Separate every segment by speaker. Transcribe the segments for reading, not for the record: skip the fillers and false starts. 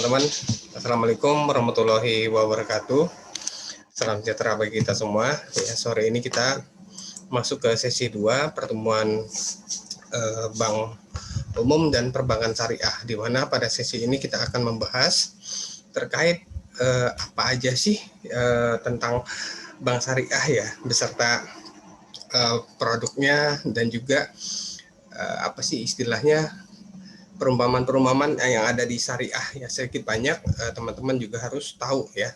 Speaker 1: teman-teman. Assalamualaikum warahmatullahi wabarakatuh. Salam sejahtera bagi kita semua. Ya, sore ini kita masuk ke sesi 2 pertemuan Bank Umum dan Perbankan Syariah, di mana pada sesi ini kita akan membahas terkait apa aja sih tentang Bank Syariah ya, beserta produknya dan juga apa sih istilahnya perumpamaan-perumpamaan yang ada di syariah ya, sedikit banyak teman-teman juga harus tahu ya.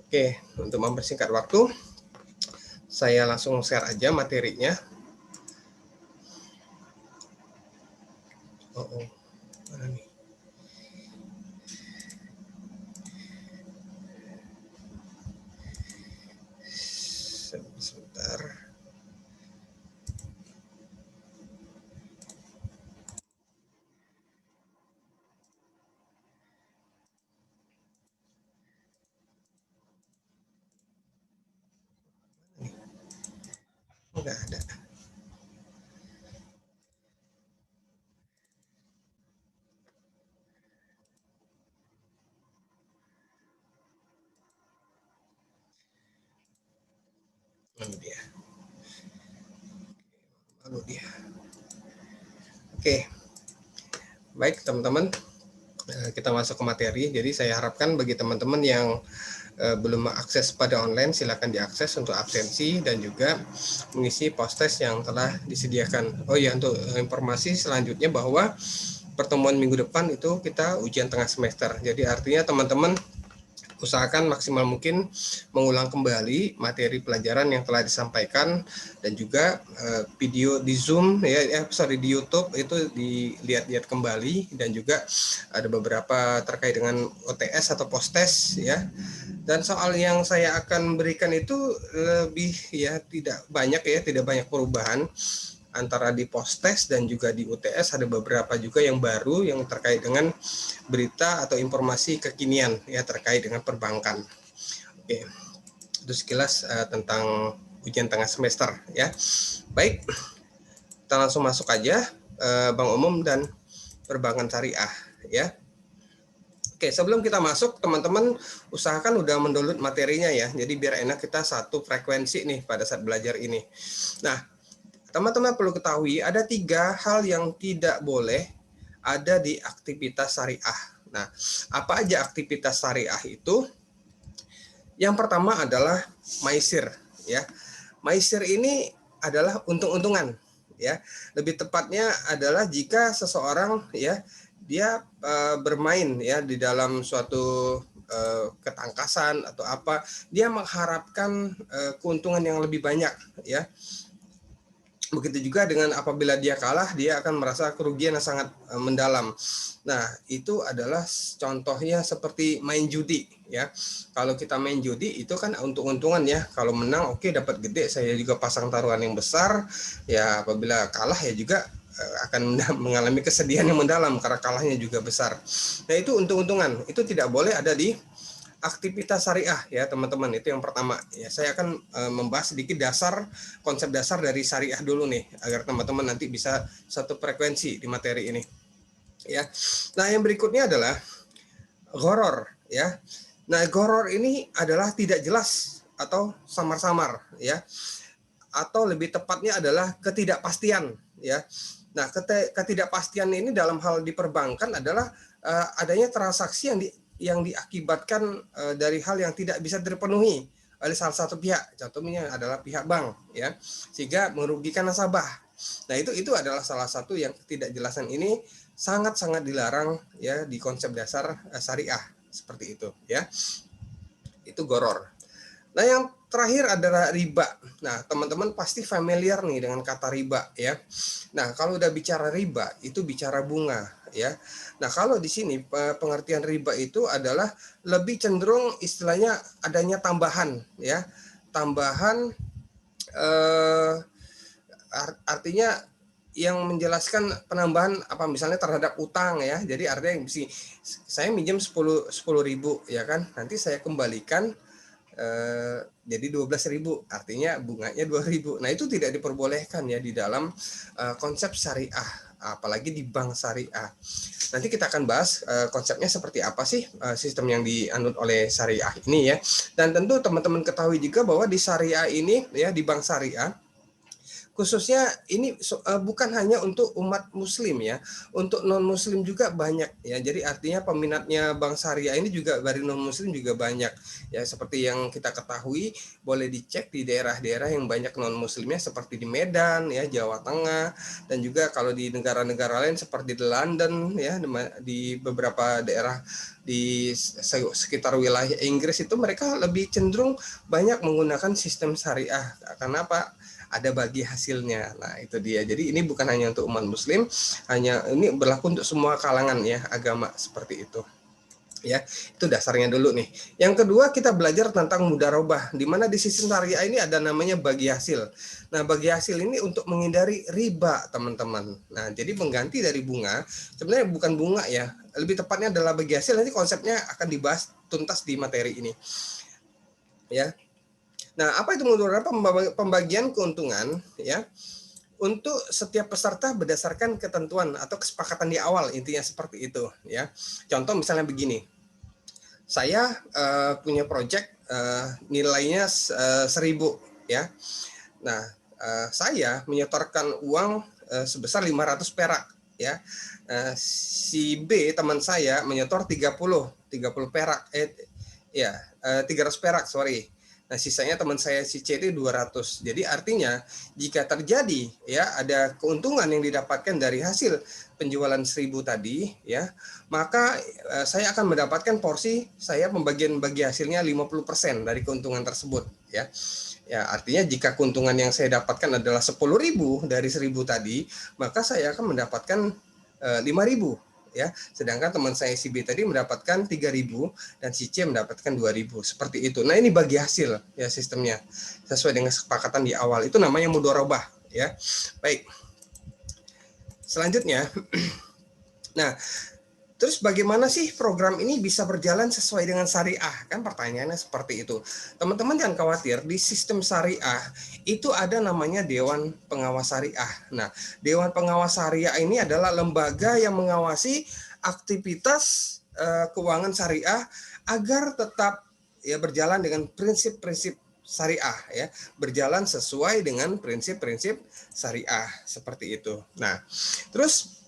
Speaker 1: Oke, untuk mempersingkat waktu, saya langsung share aja materinya. Mana nih? Sebentar. Enggak ada. Lalu dia. Oke. Baik, teman-teman. Kita masuk ke materi. Jadi saya harapkan bagi teman-teman yang belum akses pada online, silakan diakses untuk absensi dan juga mengisi post-test yang telah disediakan. Oh ya, untuk informasi selanjutnya bahwa pertemuan minggu depan itu kita ujian tengah semester. Jadi artinya teman-teman usahakan maksimal mungkin mengulang kembali materi pelajaran yang telah disampaikan, dan juga video di Zoom di YouTube itu dilihat-lihat kembali, dan juga ada beberapa terkait dengan OTS atau post-test ya. Dan soal yang saya akan berikan itu lebih ya tidak banyak perubahan antara di post-test dan juga di UTS. Ada beberapa juga yang baru yang terkait dengan berita atau informasi kekinian ya terkait dengan perbankan. Oke, itu sekilas tentang ujian tengah semester ya. Baik, kita langsung masuk aja Bank Umum dan Perbankan Syariah ya. Oke, sebelum kita masuk, teman-teman usahakan udah mendownload materinya ya. Jadi biar enak kita satu frekuensi nih pada saat belajar ini. Nah, teman-teman perlu ketahui ada 3 hal yang tidak boleh ada di aktivitas syariah. Nah, apa aja aktivitas syariah itu? Yang pertama adalah maisir ya. Maisir ini adalah untung-untungan ya. Lebih tepatnya adalah jika seseorang ya dia bermain ya di dalam suatu ketangkasan atau apa, dia mengharapkan keuntungan yang lebih banyak ya. Begitu juga dengan apabila dia kalah, dia akan merasa kerugian yang sangat mendalam. Nah, itu adalah contohnya seperti main judi ya. Kalau kita main judi itu kan untung-untungan ya. Kalau menang oke, dapat gede, saya juga pasang taruhan yang besar. Ya, apabila kalah ya juga akan mengalami kesedihan yang mendalam karena kalahnya juga besar. Nah, itu untung-untungan. Itu tidak boleh ada di aktivitas syariah ya teman-teman. Itu yang pertama ya. Saya akan membahas sedikit konsep dasar dari syariah dulu nih, agar teman-teman nanti bisa satu frekuensi di materi ini ya. Nah, yang berikutnya adalah gharar ya. Nah, gharar ini adalah tidak jelas atau samar-samar ya, atau lebih tepatnya adalah ketidakpastian ya. Nah, ketidakpastian ini dalam hal di perbankan adalah adanya transaksi yang diakibatkan dari hal yang tidak bisa terpenuhi oleh salah satu pihak, contohnya adalah pihak bank ya, sehingga merugikan nasabah. Nah, itu adalah salah satu yang ketidakjelasan ini sangat-sangat dilarang ya di konsep dasar syariah seperti itu ya. Itu gharar. Nah, yang terakhir adalah riba. Nah, teman-teman pasti familiar nih dengan kata riba ya. Nah, kalau udah bicara riba itu bicara bunga ya. Nah, kalau di sini pengertian riba itu adalah lebih cenderung istilahnya adanya tambahan ya. Tambahan artinya yang menjelaskan penambahan apa misalnya terhadap utang ya. Jadi artinya saya minjem 10.000 ya kan. Nanti saya kembalikan jadi 12.000, artinya bunganya 2.000. Nah, itu tidak diperbolehkan ya di dalam konsep syariah apalagi di bank syariah. Nanti kita akan bahas konsepnya seperti apa sih sistem yang dianut oleh syariah ini ya. Dan tentu teman-teman ketahui juga bahwa di syariah ini ya, di bank syariah khususnya ini bukan hanya untuk umat muslim ya, untuk non muslim juga banyak ya. Jadi artinya peminatnya bank syariah ini juga dari non muslim juga banyak ya. Seperti yang kita ketahui, boleh dicek di daerah-daerah yang banyak non muslimnya seperti di Medan ya, Jawa Tengah, dan juga kalau di negara-negara lain seperti di London ya, di beberapa daerah di sekitar wilayah Inggris itu mereka lebih cenderung banyak menggunakan sistem syariah. Karena apa? Ada bagi hasilnya. Nah, itu dia. Jadi ini bukan hanya untuk umat muslim, hanya ini berlaku untuk semua kalangan ya, agama seperti itu. Ya, itu dasarnya dulu nih. Yang kedua, kita belajar tentang mudharabah, di mana di sistem syariah ini ada namanya bagi hasil. Nah, bagi hasil ini untuk menghindari riba, teman-teman. Nah, jadi pengganti dari bunga, sebenarnya bukan bunga ya, lebih tepatnya adalah bagi hasil. Nanti konsepnya akan dibahas tuntas di materi ini. Ya. Nah, apa itu mudharabah? Pembagian keuntungan ya untuk setiap peserta berdasarkan ketentuan atau kesepakatan di awal, intinya seperti itu ya. Contoh misalnya begini, saya punya project nilainya 1.000 ya. Nah, saya menyetorkan uang sebesar 500 perak ya. Si B teman saya menyetor 30 perak 300 perak, sorry. Nah, sisanya teman saya si C itu 200. Jadi artinya jika terjadi ya ada keuntungan yang didapatkan dari hasil penjualan 1.000 tadi ya, maka saya akan mendapatkan porsi, saya pembagian bagi hasilnya 50% dari keuntungan tersebut ya. Ya, artinya jika keuntungan yang saya dapatkan adalah 10.000 dari 1.000 tadi, maka saya akan mendapatkan 5.000 ya. Sedangkan teman saya si B tadi mendapatkan 3.000 dan si C mendapatkan 2.000, seperti itu. Nah, ini bagi hasil ya sistemnya sesuai dengan kesepakatan di awal. Itu namanya mudharabah ya. Baik. Selanjutnya nah, terus bagaimana sih program ini bisa berjalan sesuai dengan syariah? Kan pertanyaannya seperti itu. Teman-teman jangan khawatir, di sistem syariah itu ada namanya Dewan Pengawas Syariah. Nah, Dewan Pengawas Syariah ini adalah lembaga yang mengawasi aktivitas keuangan syariah agar tetap ya berjalan dengan prinsip-prinsip syariah ya, berjalan sesuai dengan prinsip-prinsip syariah seperti itu. Nah, terus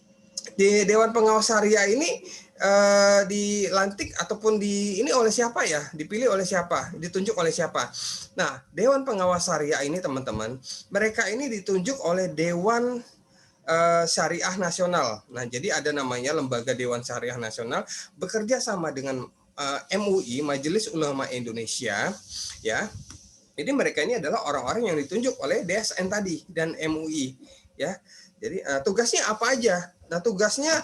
Speaker 1: di Dewan Pengawas Syariah ini dilantik ataupun ini oleh siapa ya? Dipilih oleh siapa? Ditunjuk oleh siapa? Nah, Dewan Pengawas Syariah ini teman-teman, mereka ini ditunjuk oleh Dewan Syariah Nasional. Nah, jadi ada namanya Lembaga Dewan Syariah Nasional bekerja sama dengan MUI, Majelis Ulama Indonesia, ya. Jadi mereka ini adalah orang-orang yang ditunjuk oleh DSN tadi dan MUI, ya. Jadi tugasnya apa aja? Nah, tugasnya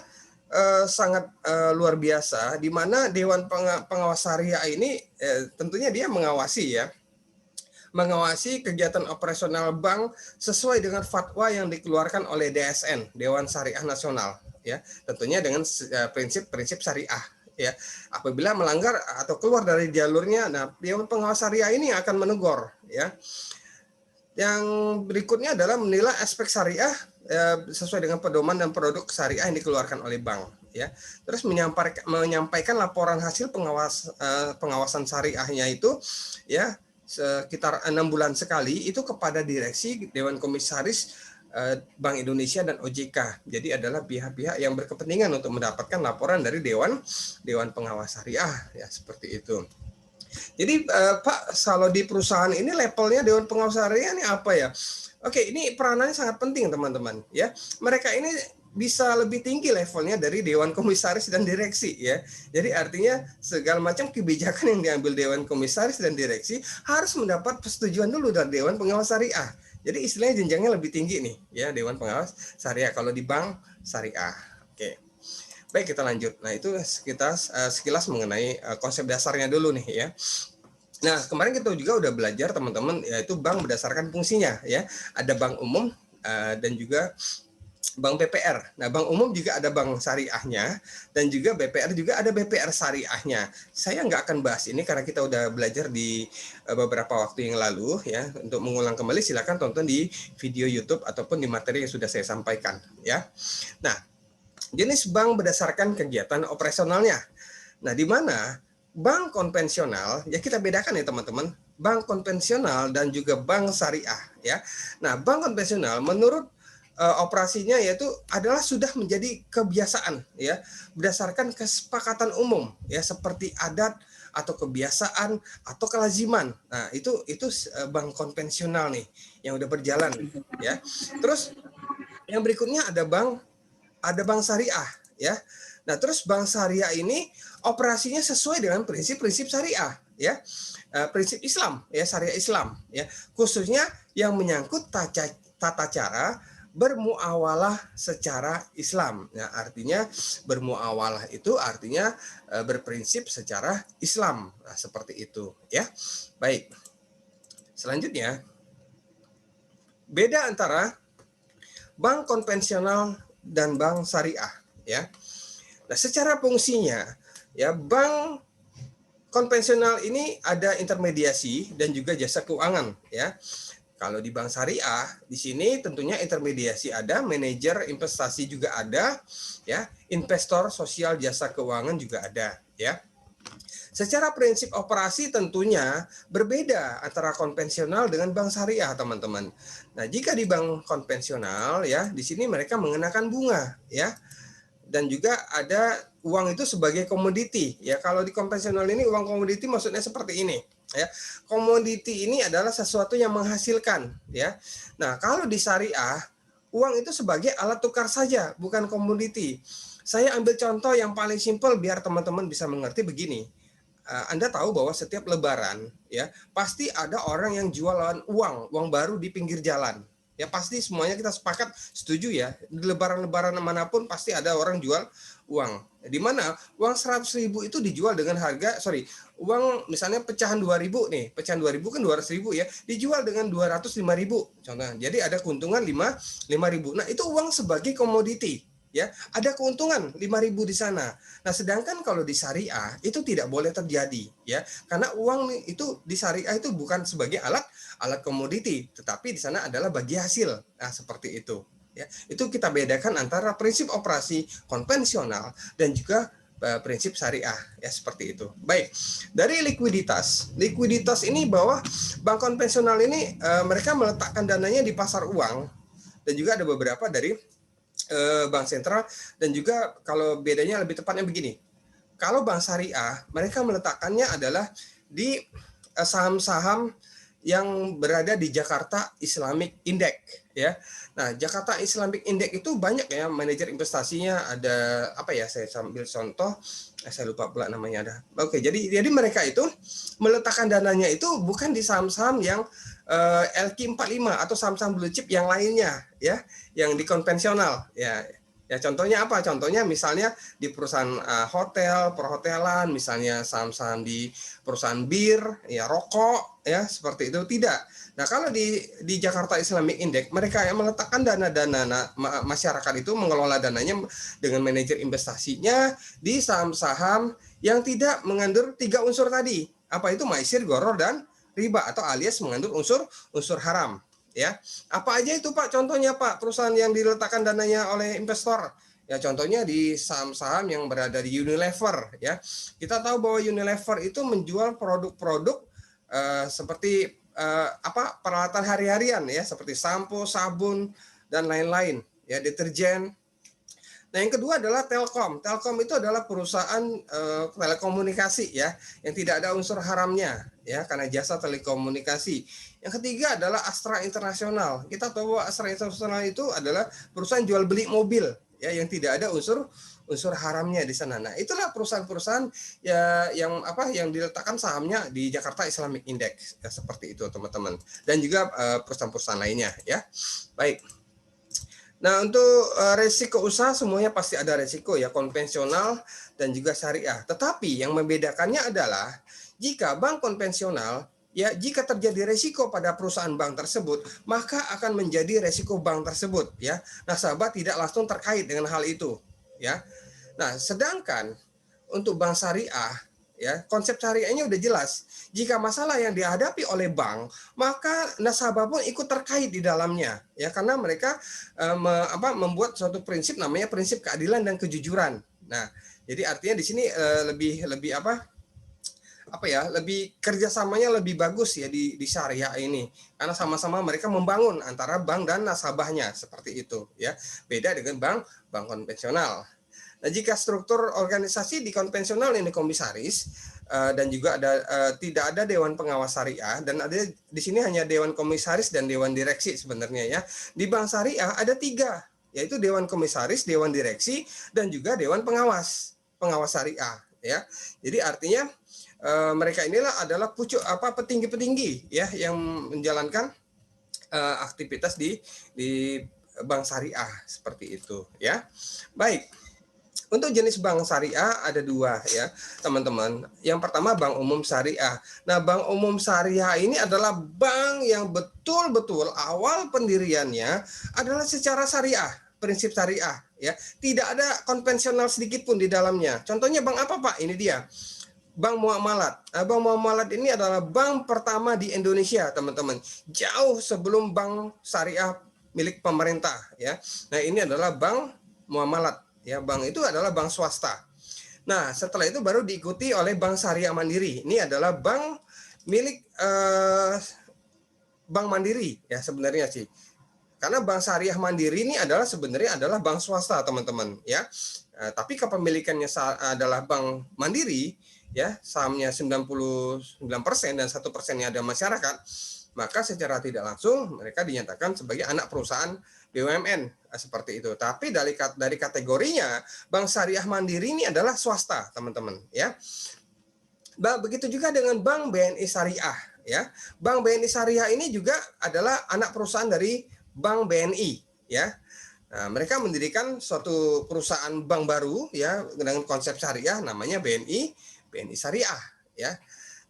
Speaker 1: sangat luar biasa, di mana Dewan Pengawas Syariah ini tentunya dia mengawasi kegiatan operasional bank sesuai dengan fatwa yang dikeluarkan oleh DSN, Dewan Syariah Nasional, ya. Tentunya dengan prinsip-prinsip syariah, ya. Apabila melanggar atau keluar dari jalurnya, nah Dewan Pengawas Syariah ini akan menegur, ya. Yang berikutnya adalah menilai aspek syariah sesuai dengan pedoman dan produk syariah yang dikeluarkan oleh bank, ya. Terus menyampaikan laporan hasil pengawasan syariahnya itu ya sekitar 6 bulan sekali itu kepada direksi, Dewan Komisaris Bank Indonesia dan OJK. Jadi adalah pihak-pihak yang berkepentingan untuk mendapatkan laporan dari Dewan Pengawas Syariah, ya seperti itu. Jadi Pak, kalau di perusahaan ini levelnya Dewan Pengawas Syariah ini apa ya? Oke, ini peranannya sangat penting teman-teman ya. Mereka ini bisa lebih tinggi levelnya dari Dewan Komisaris dan Direksi ya. Jadi artinya segala macam kebijakan yang diambil Dewan Komisaris dan Direksi harus mendapat persetujuan dulu dari Dewan Pengawas Syariah. Jadi istilahnya jenjangnya lebih tinggi nih ya, Dewan Pengawas Syariah kalau di bank syariah. Oke. Baik, kita lanjut. Nah, itu kita sekilas mengenai konsep dasarnya dulu nih ya. Nah, kemarin kita juga udah belajar teman-teman, yaitu bank berdasarkan fungsinya ya. Ada bank umum dan juga bank BPR. Nah, bank umum juga ada bank syariahnya, dan juga BPR juga ada BPR syariahnya. Saya nggak akan bahas ini karena kita udah belajar di beberapa waktu yang lalu ya. Untuk mengulang kembali silakan tonton di video YouTube ataupun di materi yang sudah saya sampaikan ya. Nah, jenis bank berdasarkan kegiatan operasionalnya. Nah, di mana bank konvensional, ya kita bedakan ya teman-teman, bank konvensional dan juga bank syariah ya. Nah, bank konvensional menurut operasinya yaitu adalah sudah menjadi kebiasaan ya, berdasarkan kesepakatan umum ya, seperti adat atau kebiasaan atau kelaziman. Nah, itu bank konvensional nih yang udah berjalan ya. Terus yang berikutnya ada bank syariah ya. Nah, terus bank syariah ini operasinya sesuai dengan prinsip-prinsip syariah ya. Prinsip Islam ya, syariah Islam ya. Khususnya yang menyangkut tata cara bermuawalah secara Islam. Nah, artinya bermuawalah itu artinya berprinsip secara Islam. Nah, seperti itu ya. Baik. Selanjutnya, beda antara bank konvensional dan bank syariah ya. Nah, secara fungsinya ya, bank konvensional ini ada intermediasi dan juga jasa keuangan ya. Kalau di bank syariah, di sini tentunya intermediasi ada, manajer investasi juga ada, ya, investor sosial jasa keuangan juga ada, ya. Secara prinsip operasi tentunya berbeda antara konvensional dengan bank syariah, teman-teman. Nah, jika di bank konvensional, ya, di sini mereka mengenakan bunga, ya, dan juga ada uang itu sebagai komoditi, ya. Kalau di konvensional ini uang komoditi maksudnya seperti ini. Ya, komoditi ini adalah sesuatu yang menghasilkan ya. Nah, kalau di syariah uang itu sebagai alat tukar saja, bukan komoditi. Saya ambil contoh yang paling simpel biar teman-teman bisa mengerti begini. Anda tahu bahwa setiap lebaran ya pasti ada orang yang jualan uang baru di pinggir jalan. Ya pasti semuanya kita sepakat setuju ya, di lebaran-lebaran manapun pasti ada orang jual uang. Di mana uang 100.000 itu dijual dengan harga, uang misalnya pecahan 2.000 nih, pecahan 2.000 kan 200.000 ya, dijual dengan 205.000 contohnya. Jadi ada keuntungan 5.000. Nah, itu uang sebagai komoditi. Ya, ada keuntungan 5.000 di sana. Nah, sedangkan kalau di syariah itu tidak boleh terjadi ya. Karena uang itu di syariah itu bukan sebagai alat komoditi, tetapi di sana adalah bagi hasil. Nah, seperti itu ya. Itu kita bedakan antara prinsip operasi konvensional dan juga prinsip syariah ya, seperti itu. Baik. Dari likuiditas ini bahwa bank konvensional ini mereka meletakkan dananya di pasar uang, dan juga ada beberapa dari bank sentral, dan juga kalau bedanya lebih tepatnya begini. Kalau bank syariah, mereka meletakkannya adalah di saham-saham yang berada di Jakarta Islamic Index ya. Nah, Jakarta Islamic Index itu banyak ya manajer investasinya, ada apa ya, saya sambil contoh, saya lupa pula namanya ada. Oke, jadi mereka itu meletakkan dananya itu bukan di saham-saham yang LQ45 atau saham-saham blue chip yang lainnya ya, yang di konvensional ya. Ya, contohnya apa? Contohnya misalnya di perusahaan hotel, perhotelan, misalnya saham-saham di perusahaan bir, ya rokok, ya seperti itu. Tidak. Nah, kalau di Jakarta Islamic Index, mereka yang meletakkan dana masyarakat itu mengelola dananya dengan manajer investasinya di saham-saham yang tidak mengandung 3 unsur tadi. Apa itu? Maisir, goror, dan riba, atau alias mengandung unsur haram. Ya, apa aja itu Pak? Contohnya Pak, perusahaan yang diletakkan dananya oleh investor. Ya, contohnya di saham-saham yang berada di Unilever. Ya, kita tahu bahwa Unilever itu menjual produk-produk seperti peralatan hari-harian ya, seperti sampo, sabun, dan lain-lain. Ya, deterjen. Nah, yang kedua adalah Telkom. Telkom itu adalah perusahaan telekomunikasi ya, yang tidak ada unsur haramnya ya, karena jasa telekomunikasi. Yang ketiga adalah Astra Internasional. Kita tahu bahwa Astra Internasional itu adalah perusahaan jual beli mobil ya, yang tidak ada unsur haramnya di sana. Nah, itulah perusahaan-perusahaan ya yang diletakkan sahamnya di Jakarta Islamic Index ya, seperti itu teman-teman. Dan juga perusahaan-perusahaan lainnya ya. Baik. Nah, untuk resiko usaha semuanya pasti ada resiko ya, konvensional dan juga syariah. Tetapi yang membedakannya adalah jika bank konvensional ya jika terjadi resiko pada perusahaan bank tersebut, maka akan menjadi resiko bank tersebut, ya. Nasabah tidak langsung terkait dengan hal itu, ya. Nah, sedangkan untuk bank syariah, ya, konsep syariahnya udah jelas. Jika masalah yang dihadapi oleh bank, maka nasabah pun ikut terkait di dalamnya, ya, karena mereka membuat suatu prinsip namanya prinsip keadilan dan kejujuran. Nah, jadi artinya di sini lebih lebih kerjasamanya lebih bagus ya di syariah ini, karena sama-sama mereka membangun antara bank dan nasabahnya seperti itu, ya. Beda dengan bank konvensional. Nah, jika struktur organisasi di konvensional ini komisaris dan juga tidak ada dewan pengawas syariah, dan ada di sini hanya dewan komisaris dan dewan direksi sebenarnya, ya. Di bank syariah ada 3, yaitu dewan komisaris, dewan direksi, dan juga dewan pengawas syariah, ya. Jadi artinya mereka inilah adalah petinggi-petinggi, ya, yang menjalankan aktivitas di bank syariah seperti itu, ya. Baik. Untuk jenis bank syariah ada 2, ya, teman-teman. Yang pertama bank umum syariah. Nah, bank umum syariah ini adalah bank yang betul-betul awal pendiriannya adalah secara syariah, prinsip syariah, ya. Tidak ada konvensional sedikit pun di dalamnya. Contohnya bank apa, Pak? Ini dia. Bank Muamalat. Bank Muamalat ini adalah bank pertama di Indonesia, teman-teman. Jauh sebelum bank syariah milik pemerintah, ya. Nah, ini adalah bank Muamalat, ya. Bank itu adalah bank swasta. Nah, setelah itu baru diikuti oleh Bank Syariah Mandiri. Ini adalah bank milik Bank Mandiri, ya, sebenarnya sih. Karena Bank Syariah Mandiri ini sebenarnya adalah bank swasta, teman-teman, ya. Tapi kepemilikannya adalah Bank Mandiri, ya, sahamnya 99% dan 1%-nya ada masyarakat, maka secara tidak langsung mereka dinyatakan sebagai anak perusahaan BUMN, seperti itu. Tapi dari kategorinya Bank Syariah Mandiri ini adalah swasta, teman-teman, ya. Begitu juga dengan Bank BNI Syariah, ya. Bank BNI Syariah ini juga adalah anak perusahaan dari Bank BNI, ya. Nah, mereka mendirikan suatu perusahaan bank baru, ya, dengan konsep syariah namanya BNI Syariah, ya.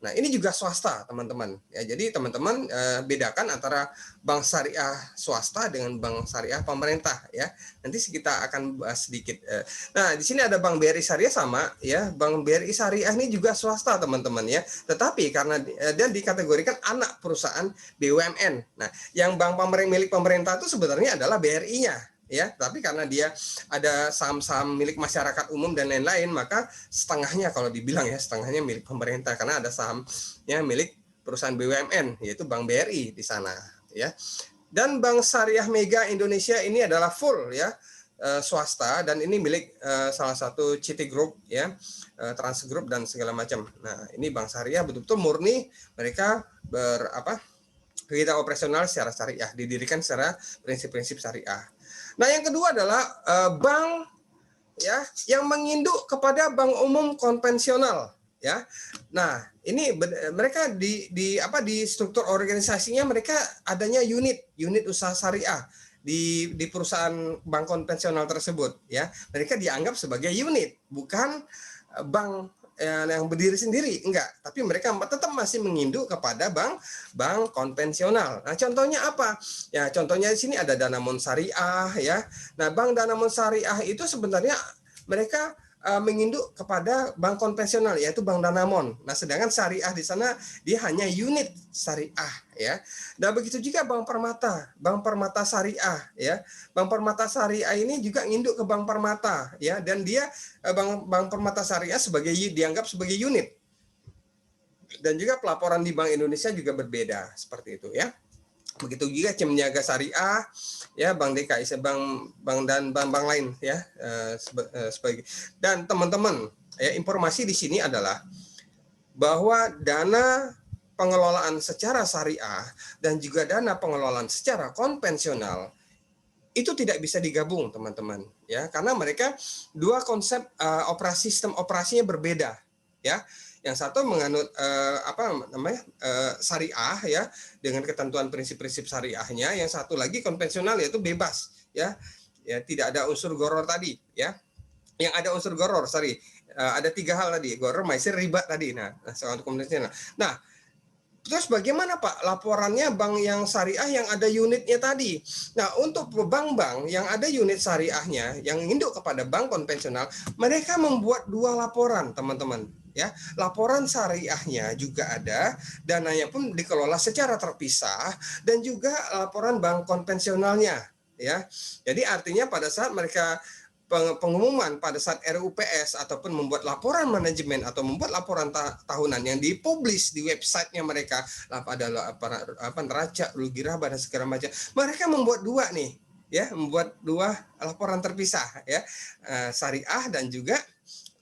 Speaker 1: Nah, ini juga swasta, teman-teman. Ya, jadi teman-teman bedakan antara bank syariah swasta dengan bank syariah pemerintah, ya. Nanti kita akan bahas sedikit. Nah, di sini ada Bank BRI Syariah sama, ya. Bank BRI Syariah ini juga swasta, teman-teman, ya. Tetapi karena dia dikategorikan anak perusahaan BUMN. Nah, yang bank milik pemerintah itu sebenarnya adalah BRI-nya, ya, tapi karena dia ada saham-saham milik masyarakat umum dan lain-lain, maka setengahnya, kalau dibilang ya, setengahnya milik pemerintah karena ada sahamnya milik perusahaan BUMN, yaitu Bank BRI di sana, ya. Dan Bank Syariah Mega Indonesia ini adalah full, ya, swasta, dan ini milik salah satu Citi Group, ya, Trans Group dan segala macam. Nah, ini Bank Syariah betul-betul murni mereka kegiatan operasional secara syariah, didirikan secara prinsip-prinsip syariah. Nah, yang kedua adalah bank, ya, yang menginduk kepada bank umum konvensional, ya. Nah, ini mereka di struktur organisasinya mereka adanya unit usaha syariah di perusahaan bank konvensional tersebut, ya. Mereka dianggap sebagai unit, bukan bank yang berdiri sendiri, enggak, tapi mereka tetap masih menginduk kepada bank konvensional. Nah, contohnya apa? Ya, contohnya di sini ada Danamon Syariah, ya. Nah, Bank Danamon Syariah itu sebenarnya mereka menginduk kepada bank konvensional, yaitu Bank Danamon. Nah, sedangkan syariah di sana dia hanya unit syariah, ya. Dan begitu juga Bank Permata Syariah, ya. Bank Permata Syariah ini juga nginduk ke Bank Permata, ya, dan dia Bank Permata Syariah dianggap sebagai unit. Dan juga pelaporan di Bank Indonesia juga berbeda seperti itu, ya. Begitu juga Cemniaga Syariah, ya, Bank DKI, bank dan bank lain, ya, sebagai. Dan teman-teman, ya, informasi di sini adalah bahwa dana pengelolaan secara syariah dan juga dana pengelolaan secara konvensional itu tidak bisa digabung, teman-teman, ya, karena mereka dua konsep sistem operasinya berbeda, ya. Yang satu menganut syariah, ya, dengan ketentuan prinsip-prinsip syariahnya. Yang satu lagi konvensional, yaitu bebas, ya, tidak ada unsur gharar tadi, ya. Yang ada unsur gharar, ada 3 hal tadi: gharar, maisir, riba tadi. Nah, soal konvensional. Nah, Terus bagaimana Pak laporannya bank yang syariah yang ada unitnya tadi? Nah, untuk bank-bank yang ada unit syariahnya yang induk kepada bank konvensional, mereka membuat 2 laporan, teman-teman. Ya, laporan syariahnya juga ada, dananya pun dikelola secara terpisah, dan juga laporan bank konvensionalnya. Ya, jadi artinya pada saat mereka pengumuman pada saat RUPS ataupun membuat laporan manajemen atau membuat laporan tahunan yang dipublish di websitenya mereka, ada neraca, rugi laba dan segala macam, mereka membuat 2 nih, ya, membuat 2 laporan terpisah, ya, syariah dan juga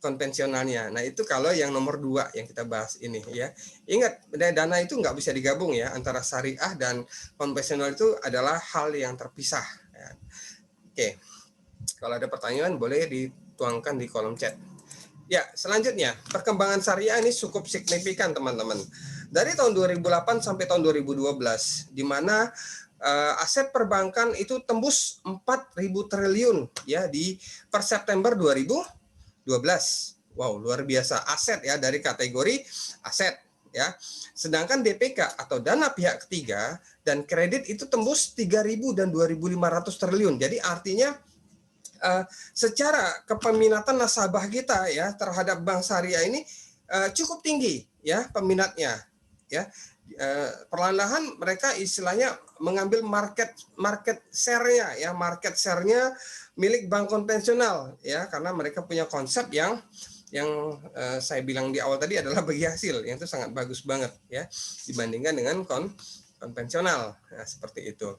Speaker 1: konvensionalnya. Nah, itu kalau yang nomor 2 yang kita bahas ini, ya. Ingat, dana itu nggak bisa digabung, ya, antara syariah dan konvensional itu adalah hal yang terpisah, ya. Oke. Kalau ada pertanyaan boleh dituangkan di kolom chat. Ya, selanjutnya perkembangan syariah ini cukup signifikan, teman-teman. Dari tahun 2008 sampai tahun 2012, di mana aset perbankan itu tembus 4.000 triliun ya di per September 2012. Wow, luar biasa aset ya, dari kategori aset ya. Sedangkan DPK atau dana pihak ketiga dan kredit itu tembus 3.000 dan 2.500 triliun. Jadi artinya secara kepeminatan nasabah kita ya terhadap bank syariah ini cukup tinggi ya peminatnya ya. Perlahan-lahan mereka istilahnya mengambil market share-nya ya, market share-nya milik bank konvensional ya, karena mereka punya konsep yang saya bilang di awal tadi adalah bagi hasil yang itu sangat bagus banget ya dibandingkan dengan konvensional. Nah, seperti itu.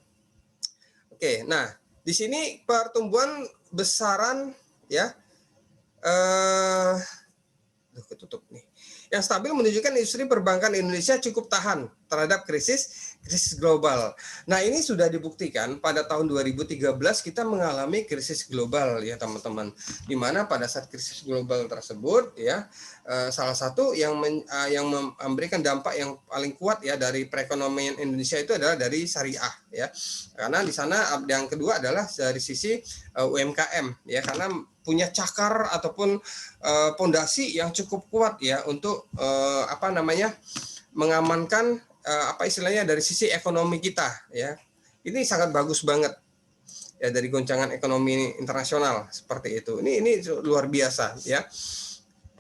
Speaker 1: Oke, nah di sini pertumbuhan besaran ya ketutup nih. Yang stabil menunjukkan industri perbankan Indonesia cukup tahan terhadap krisis global. Nah, ini sudah dibuktikan pada tahun 2013 kita mengalami krisis global ya, teman-teman. Di mana pada saat krisis global tersebut ya salah satu yang memberikan dampak yang paling kuat ya dari perekonomian Indonesia itu adalah dari syariah ya. Karena di sana yang kedua adalah dari sisi UMKM ya, karena punya cakar ataupun pondasi yang cukup kuat ya untuk mengamankan istilahnya dari sisi ekonomi kita ya. Ini sangat bagus banget ya dari goncangan ekonomi internasional seperti itu. Ini luar biasa ya.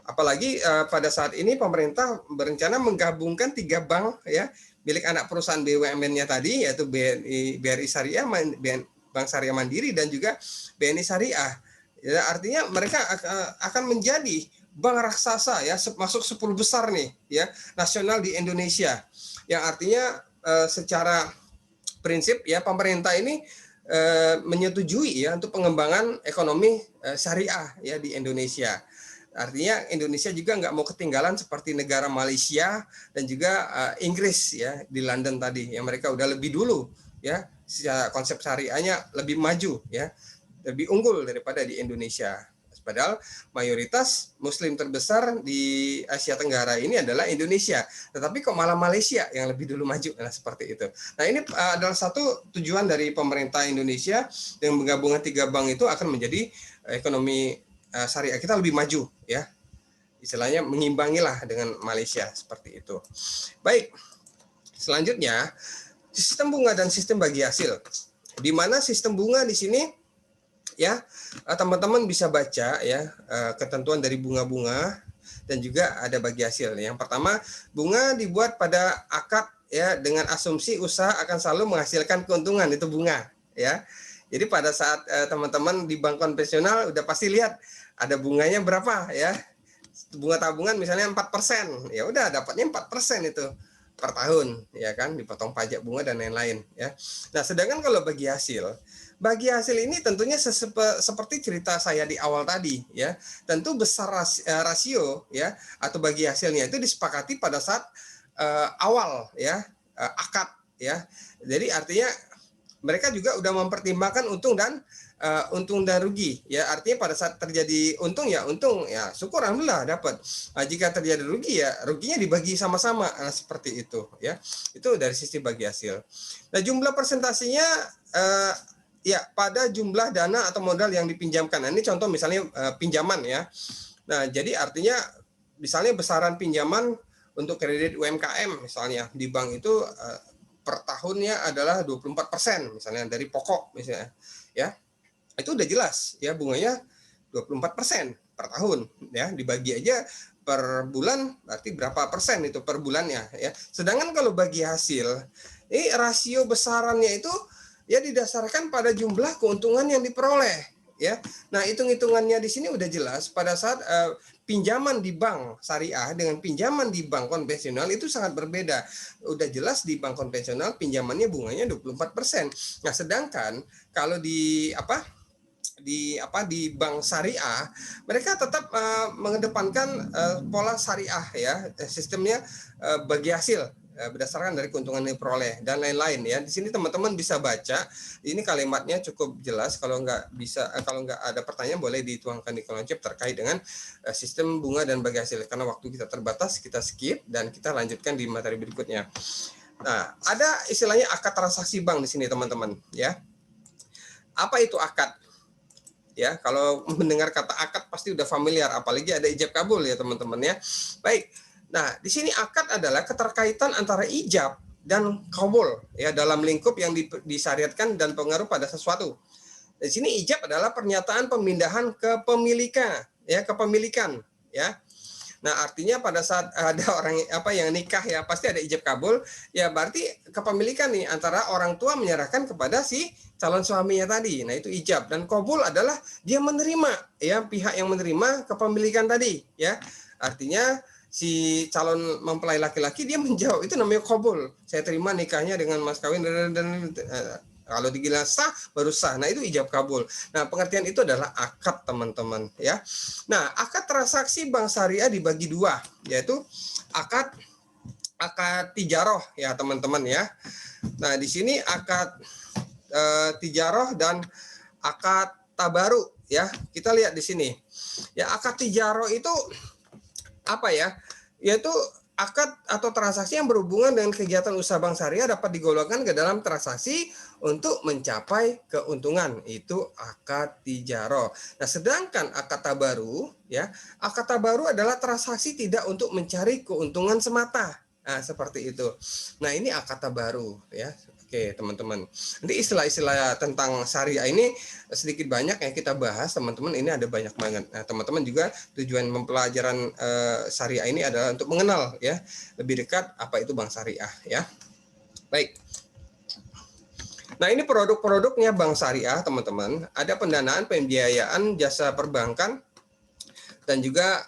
Speaker 1: Apalagi pada saat ini pemerintah berencana menggabungkan 3 bank ya milik anak perusahaan BUMN-nya tadi, yaitu BRI Syariah, Bank Syariah Mandiri dan juga BNI Syariah. Ya, artinya mereka akan menjadi bank raksasa ya, masuk 10 besar nih ya nasional di Indonesia. Yang artinya secara prinsip ya pemerintah ini menyetujui ya untuk pengembangan ekonomi syariah ya di Indonesia. Artinya Indonesia juga nggak mau ketinggalan seperti negara Malaysia dan juga Inggris ya di London tadi, yang mereka udah lebih dulu ya secara konsep syariahnya lebih maju ya, lebih unggul daripada di Indonesia. Padahal mayoritas Muslim terbesar di Asia Tenggara ini adalah Indonesia, tetapi kok malah Malaysia yang lebih dulu maju, nah seperti itu. Nah, ini adalah satu tujuan dari pemerintah Indonesia dengan menggabungkan 3 bank itu akan menjadi ekonomi syariah kita lebih maju ya, istilahnya mengimbangilah dengan Malaysia seperti itu. Baik, selanjutnya sistem bunga dan sistem bagi hasil, di mana sistem bunga di sini ya teman-teman bisa baca ya ketentuan dari bunga-bunga dan juga ada bagi hasil. Yang pertama, bunga dibuat pada akad ya dengan asumsi usaha akan selalu menghasilkan keuntungan, itu bunga ya. Jadi pada saat teman-teman di bank konvensional udah pasti lihat ada bunganya berapa ya. Bunga tabungan misalnya 4%, ya udah dapatnya 4% itu per tahun ya kan, dipotong pajak bunga dan lain-lain ya. Nah, sedangkan kalau bagi hasil ini tentunya seperti cerita saya di awal tadi ya. Tentu besar rasio ya atau bagi hasilnya itu disepakati pada saat awal ya akad ya. Jadi artinya mereka juga udah mempertimbangkan untung dan rugi ya. Artinya pada saat terjadi untung ya syukur alhamdulillah dapat. Jika terjadi rugi ya ruginya dibagi sama-sama, seperti itu ya. Itu dari sisi bagi hasil. Nah, jumlah presentasinya ya pada jumlah dana atau modal yang dipinjamkan. Nah, ini contoh misalnya pinjaman ya. Nah, jadi artinya misalnya besaran pinjaman untuk kredit UMKM misalnya di bank itu per tahunnya adalah 24% misalnya dari pokok misalnya, ya. Itu udah jelas ya bunganya 24% per tahun ya, dibagi aja per bulan berarti berapa persen itu per bulannya ya. Sedangkan kalau bagi hasil ini rasio besarannya itu ya didasarkan pada jumlah keuntungan yang diperoleh ya. Nah, hitung-hitungannya di sini udah jelas pada saat pinjaman di bank syariah dengan pinjaman di bank konvensional itu sangat berbeda. Udah jelas di bank konvensional pinjamannya bunganya 24%. Nah, sedangkan kalau di di bank syariah mereka tetap mengedepankan pola syariah ya, sistemnya bagi hasil berdasarkan dari keuntungan yang diperoleh dan lain-lain ya. Di sini teman-teman bisa baca, ini kalimatnya cukup jelas. Kalau nggak bisa, kalau nggak ada pertanyaan boleh dituangkan di kolom chat terkait dengan sistem bunga dan bagi hasil. Karena waktu kita terbatas, kita skip dan kita lanjutkan di materi berikutnya. Nah, ada istilahnya akad transaksi bank di sini teman-teman ya. Apa itu akad? Ya, kalau mendengar kata akad pasti udah familiar, apalagi ada ijab kabul ya teman-teman ya. Baik. Nah, di sini akad adalah keterkaitan antara ijab dan kabul ya dalam lingkup yang disyariatkan dan pengaruh pada sesuatu. Di sini ijab adalah pernyataan pemindahan kepemilikan ya. Nah, artinya pada saat ada orang yang nikah ya pasti ada ijab kabul, ya berarti kepemilikan nih antara orang tua menyerahkan kepada si calon suaminya tadi. Nah, itu ijab. Dan kabul adalah dia menerima ya, pihak yang menerima kepemilikan tadi ya. Artinya si calon mempelai laki-laki dia menjawab, itu namanya kabul. Saya terima nikahnya dengan mas kawin dan kalau dibilang sah baru sah. Nah, itu ijab kabul. Nah, pengertian itu adalah akad teman-teman ya. Nah, akad transaksi bank syariah dibagi dua, yaitu akad tijaroh ya teman-teman ya. Nah, di sini akad tijaroh dan akad tabaru ya. Kita lihat di sini. Ya, akad tijaroh itu apa ya? Yaitu akad atau transaksi yang berhubungan dengan kegiatan usaha bank syariah dapat digolongkan ke dalam transaksi untuk mencapai keuntungan. Itu akad tijaroh. Nah, sedangkan akad tabaru ya, akad tabaru adalah transaksi tidak untuk mencari keuntungan semata. Nah, seperti itu. Nah, ini akad tabaru ya. Oke, teman-teman. Nanti istilah-istilah tentang syariah ini sedikit banyak yang kita bahas, teman-teman. Ini ada banyak banget. Nah, teman-teman juga tujuan pembelajaran syariah ini adalah untuk mengenal ya lebih dekat apa itu bank syariah ya. Baik. Nah, ini produk-produknya bank syariah, teman-teman. Ada pendanaan, pembiayaan, jasa perbankan, dan juga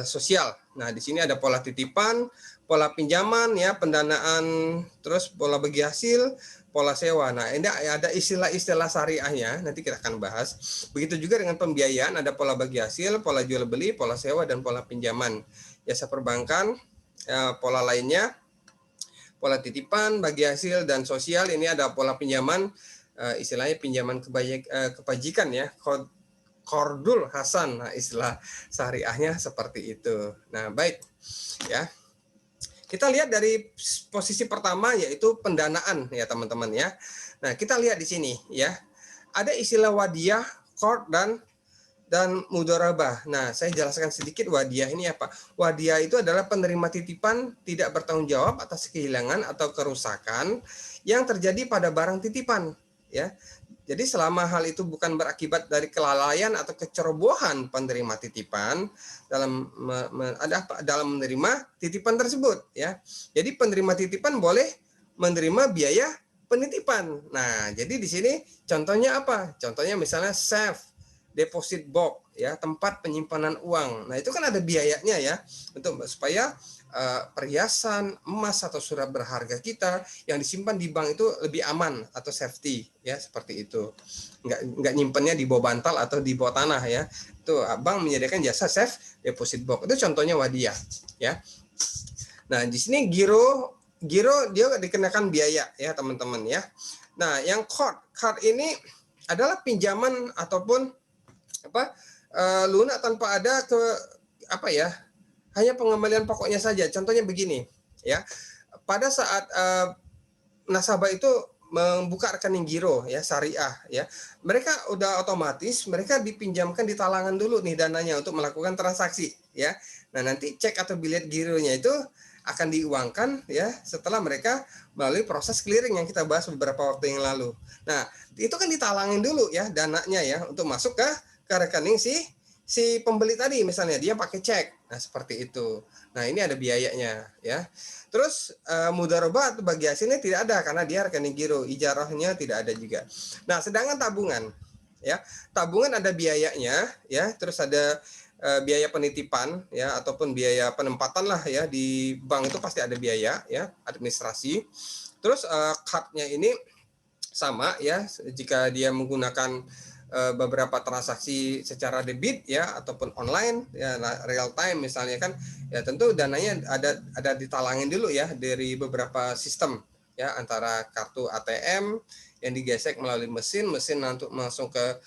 Speaker 1: sosial. Nah, di sini ada pola titipan, pola pinjaman ya, pendanaan, terus pola bagi hasil, pola sewa. Nah, ini ada istilah-istilah syariahnya, nanti kita akan bahas. Begitu juga dengan pembiayaan, ada pola bagi hasil, pola jual beli, pola sewa, dan pola pinjaman. Jasa perbankan, pola lainnya, pola titipan, bagi hasil, dan sosial. Ini ada pola pinjaman, istilahnya pinjaman kebajikan ya, Qardul Hasan. Nah, istilah syariahnya seperti itu. Nah, baik ya. Kita lihat dari posisi pertama yaitu pendanaan ya teman-teman ya. Nah, kita lihat di sini ya. Ada istilah wadiyah, qard dan mudharabah. Nah, saya jelaskan sedikit wadiyah ini apa. Wadiyah itu adalah penerima titipan tidak bertanggung jawab atas kehilangan atau kerusakan yang terjadi pada barang titipan ya. Jadi selama hal itu bukan berakibat dari kelalaian atau kecerobohan penerima titipan dalam menerima titipan tersebut ya. Jadi penerima titipan boleh menerima biaya penitipan. Nah, jadi di sini contohnya apa? Contohnya misalnya safe deposit box ya, tempat penyimpanan uang. Nah, itu kan ada biayanya ya untuk supaya perhiasan, emas atau surat berharga kita yang disimpan di bank itu lebih aman atau safety ya, seperti itu. Nggak nyimpannya di bawah bantal atau di bawah tanah ya. Itu bank menyediakan jasa safe deposit box. Itu contohnya wadiyah ya. Nah, di sini giro dia dikenakan biaya ya teman-teman ya. Nah, yang qard ini adalah pinjaman ataupun lunak tanpa ada hanya pengembalian pokoknya saja. Contohnya begini ya, pada saat nasabah itu membuka rekening giro ya syariah ya, mereka udah otomatis mereka dipinjamkan di talangan dulu nih dananya untuk melakukan transaksi ya. Nah, nanti cek atau bilet gironya itu akan diuangkan ya setelah mereka melalui proses clearing yang kita bahas beberapa waktu yang lalu. Nah, itu kan ditalangin dulu ya dananya ya untuk masuk ke rekening si pembeli tadi, misalnya dia pakai cek. Nah, seperti itu. Nah, ini ada biayanya ya. Terus mudharabah atau bagi hasilnya tidak ada karena dia rekening giro, ijarahnya tidak ada juga. Nah, sedangkan tabungan ya, tabungan ada biayanya ya, terus ada biaya penitipan ya ataupun biaya penempatan lah ya, di bank itu pasti ada biaya ya, administrasi. Terus cardnya ini sama ya, jika dia menggunakan beberapa transaksi secara debit ya ataupun online ya real time misalnya kan, ya tentu dananya ada ditalangin dulu ya dari beberapa sistem ya, antara kartu ATM yang digesek melalui mesin nanti langsung ke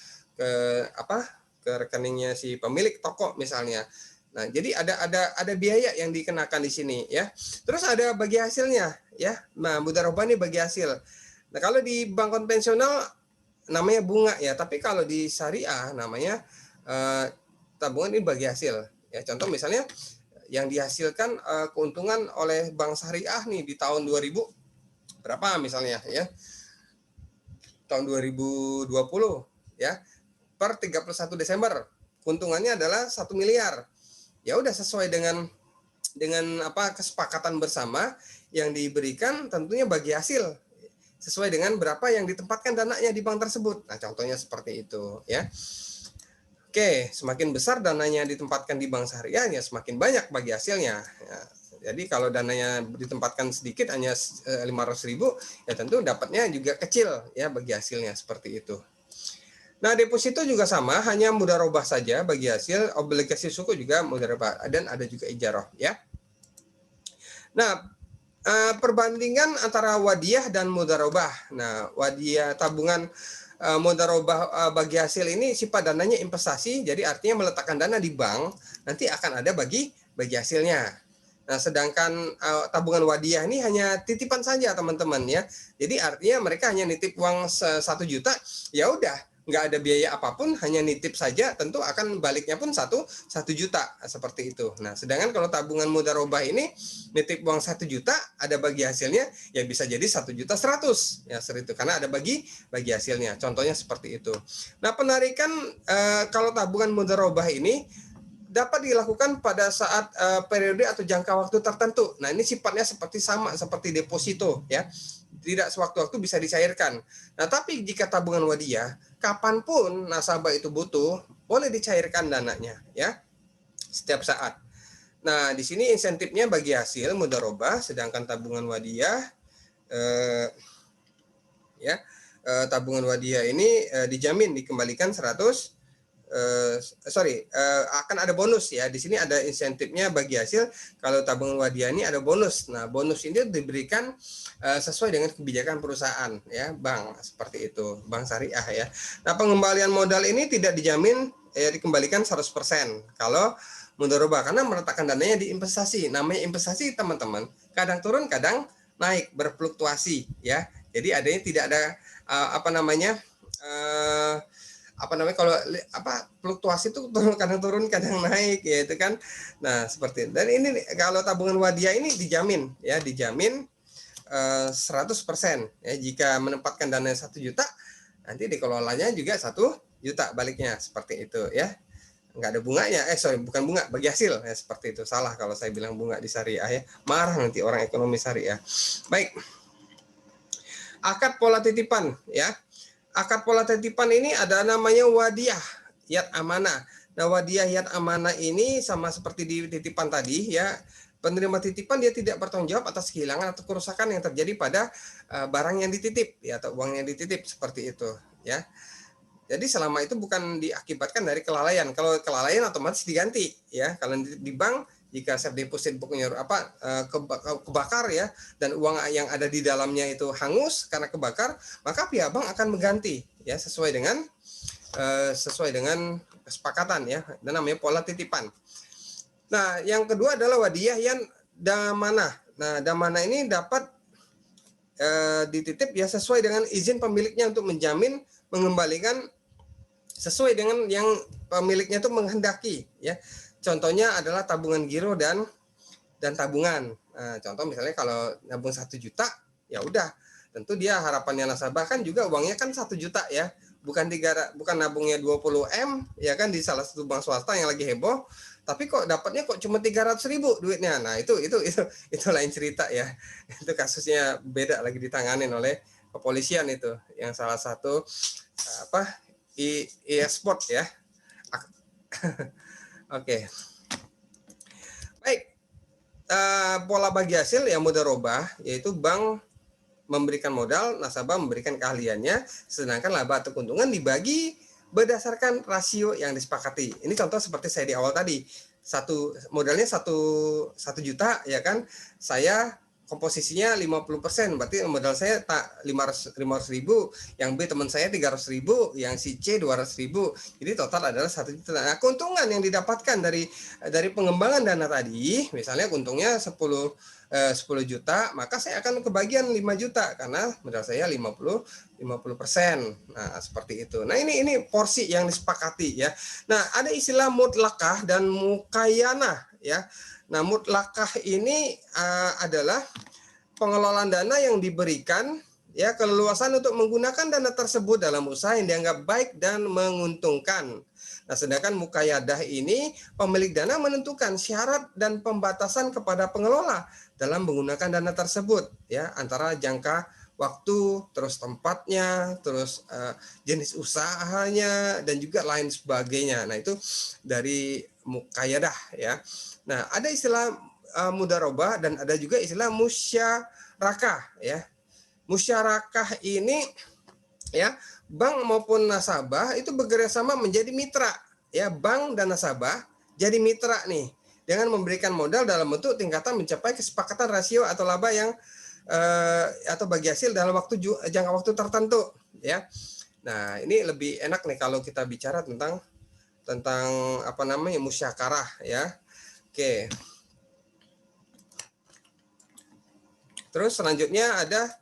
Speaker 1: rekeningnya si pemilik toko misalnya. Nah, jadi ada biaya yang dikenakan di sini ya. Terus ada bagi hasilnya ya. Nah, mudharabah ini bagi hasil. Nah, kalau di bank konvensional namanya bunga ya, tapi kalau di syariah namanya tabungan ini bagi hasil. Ya, contoh misalnya yang dihasilkan keuntungan oleh bank syariah nih di tahun 2000 berapa misalnya ya. Tahun 2020 ya. Per 31 Desember keuntungannya adalah 1 miliar. Ya udah sesuai dengan kesepakatan bersama yang diberikan, tentunya bagi hasil sesuai dengan berapa yang ditempatkan dananya di bank tersebut. Nah, contohnya seperti itu ya. Oke, semakin besar dananya ditempatkan di bank syariah ya semakin banyak bagi hasilnya. Ya, jadi kalau dananya ditempatkan sedikit hanya 500.000 ya tentu dapatnya juga kecil ya bagi hasilnya seperti itu. Nah, deposito juga sama, hanya mudharabah saja bagi hasil, obligasi suku juga mudharabah dan ada juga ijarah ya. Nah, perbandingan antara wadiyah dan mudharabah. Nah, wadiyah tabungan mudharabah bagi hasil ini sifat dananya investasi, jadi artinya meletakkan dana di bank nanti akan ada bagi hasilnya. Nah, sedangkan tabungan wadiyah ini hanya titipan saja teman-teman ya. Jadi artinya mereka hanya nitip uang 1 juta, ya udah nggak ada biaya apapun, hanya nitip saja, tentu akan baliknya pun 1 juta seperti itu. Nah, sedangkan kalau tabungan mudharabah ini nitip uang 1 juta, ada bagi hasilnya, ya bisa jadi 1.100.000 ya seperti itu, karena ada bagi hasilnya. Contohnya seperti itu. Nah, penarikan kalau tabungan mudharabah ini dapat dilakukan pada saat periode atau jangka waktu tertentu. Nah, ini sifatnya seperti deposito ya. Tidak sewaktu-waktu bisa dicairkan. Nah, tapi jika tabungan wadiyah, kapanpun nasabah itu butuh, boleh dicairkan dananya ya, setiap saat. Nah, di sini insentifnya bagi hasil mudharabah, sedangkan tabungan wadiyah tabungan wadiyah ini dijamin dikembalikan 100 akan ada bonus ya. Di sini ada insentifnya bagi hasil. Kalau tabungan wadiyah ini ada bonus. Nah, bonus ini diberikan sesuai dengan kebijakan perusahaan ya, bank seperti itu, bank syariah ya. Nah, pengembalian modal ini tidak dijamin dikembalikan 100% kalau mudharabah, karena meletakkan dananya di investasi. Namanya investasi teman-teman, kadang turun kadang naik, berfluktuasi ya. Jadi adanya tidak ada kalau fluktuasi itu kadang turun kadang naik ya itu kan. Nah, seperti itu. Dan ini kalau tabungan wadiyah ini dijamin 100% ya, jika menempatkan dana 1 juta nanti dikelolanya juga 1 juta baliknya seperti itu ya. Nggak ada bunganya, bukan bunga, bagi hasil ya, seperti itu. Salah kalau saya bilang bunga di syariah ya, marah nanti orang ekonomi syariah. Baik, akad pola titipan ya. Akad pola titipan ini ada namanya wadiyah yad amanah. Nah, wadiyah yad amanah ini sama seperti di titipan tadi ya. Penerima titipan dia tidak bertanggung jawab atas kehilangan atau kerusakan yang terjadi pada barang yang dititip ya, atau uang yang dititip seperti itu ya. Jadi selama itu bukan diakibatkan dari kelalaian. Kalau kelalaian otomatis diganti ya. Kalau di bank, jika safe deposit booknya kebakar ya, dan uang yang ada di dalamnya itu hangus karena kebakar, maka pihak bank akan mengganti ya sesuai dengan kesepakatan ya, dan namanya pola titipan. Nah, yang kedua adalah wadiyah yang damanah. Nah, damanah ini dapat dititip ya sesuai dengan izin pemiliknya untuk menjamin mengembalikan sesuai dengan yang pemiliknya itu menghendaki ya. Contohnya adalah tabungan giro dan dan tabungan. Nah, contoh misalnya kalau nabung 1 juta, ya udah, tentu dia harapannya nasabah kan juga uangnya kan 1 juta ya, bukan nabungnya 20 M ya kan di salah satu bank swasta yang lagi heboh, tapi kok dapatnya kok cuma 300.000 duitnya. Nah itu lain cerita ya. Itu kasusnya beda lagi ditanganin oleh kepolisian itu, yang salah satu apa e-sport ya. Oke, baik. Pola bagi hasil yang mudharabah, yaitu bank memberikan modal, nasabah memberikan keahliannya, sedangkan laba atau keuntungan dibagi berdasarkan rasio yang disepakati. Ini contoh seperti saya di awal tadi, modalnya 1 juta ya kan, saya komposisinya 50%, berarti modal saya tak 500.000, yang B teman saya 300.000, yang si C 200.000, jadi total adalah 1 juta. Nah, keuntungan yang didapatkan dari pengembangan dana tadi, misalnya untungnya 10 juta, maka saya akan kebagian 5 juta karena modal saya 50%. Nah, seperti itu. Nah, ini porsi yang disepakati ya. Nah, ada istilah mutlakah dan mukayanah ya. Nah, mutlakah ini adalah pengelolaan dana yang diberikan ya keleluasan untuk menggunakan dana tersebut dalam usaha yang dianggap baik dan menguntungkan. Nah, sedangkan mukayadah ini pemilik dana menentukan syarat dan pembatasan kepada pengelola dalam menggunakan dana tersebut ya, antara jangka waktu, terus tempatnya, terus jenis usahanya dan juga lain sebagainya. Nah, itu dari mukayadah ya. Nah, ada istilah mudharabah dan ada juga istilah musyarakah ya. Musyarakah ini ya, bank maupun nasabah itu bekerjasama menjadi mitra ya, bank dan nasabah jadi mitra nih dengan memberikan modal dalam bentuk tingkatan mencapai kesepakatan rasio atau laba yang atau bagi hasil dalam jangka waktu tertentu ya. Nah, ini lebih enak nih kalau kita bicara tentang apa namanya musyakarah ya. Oke. Terus selanjutnya ada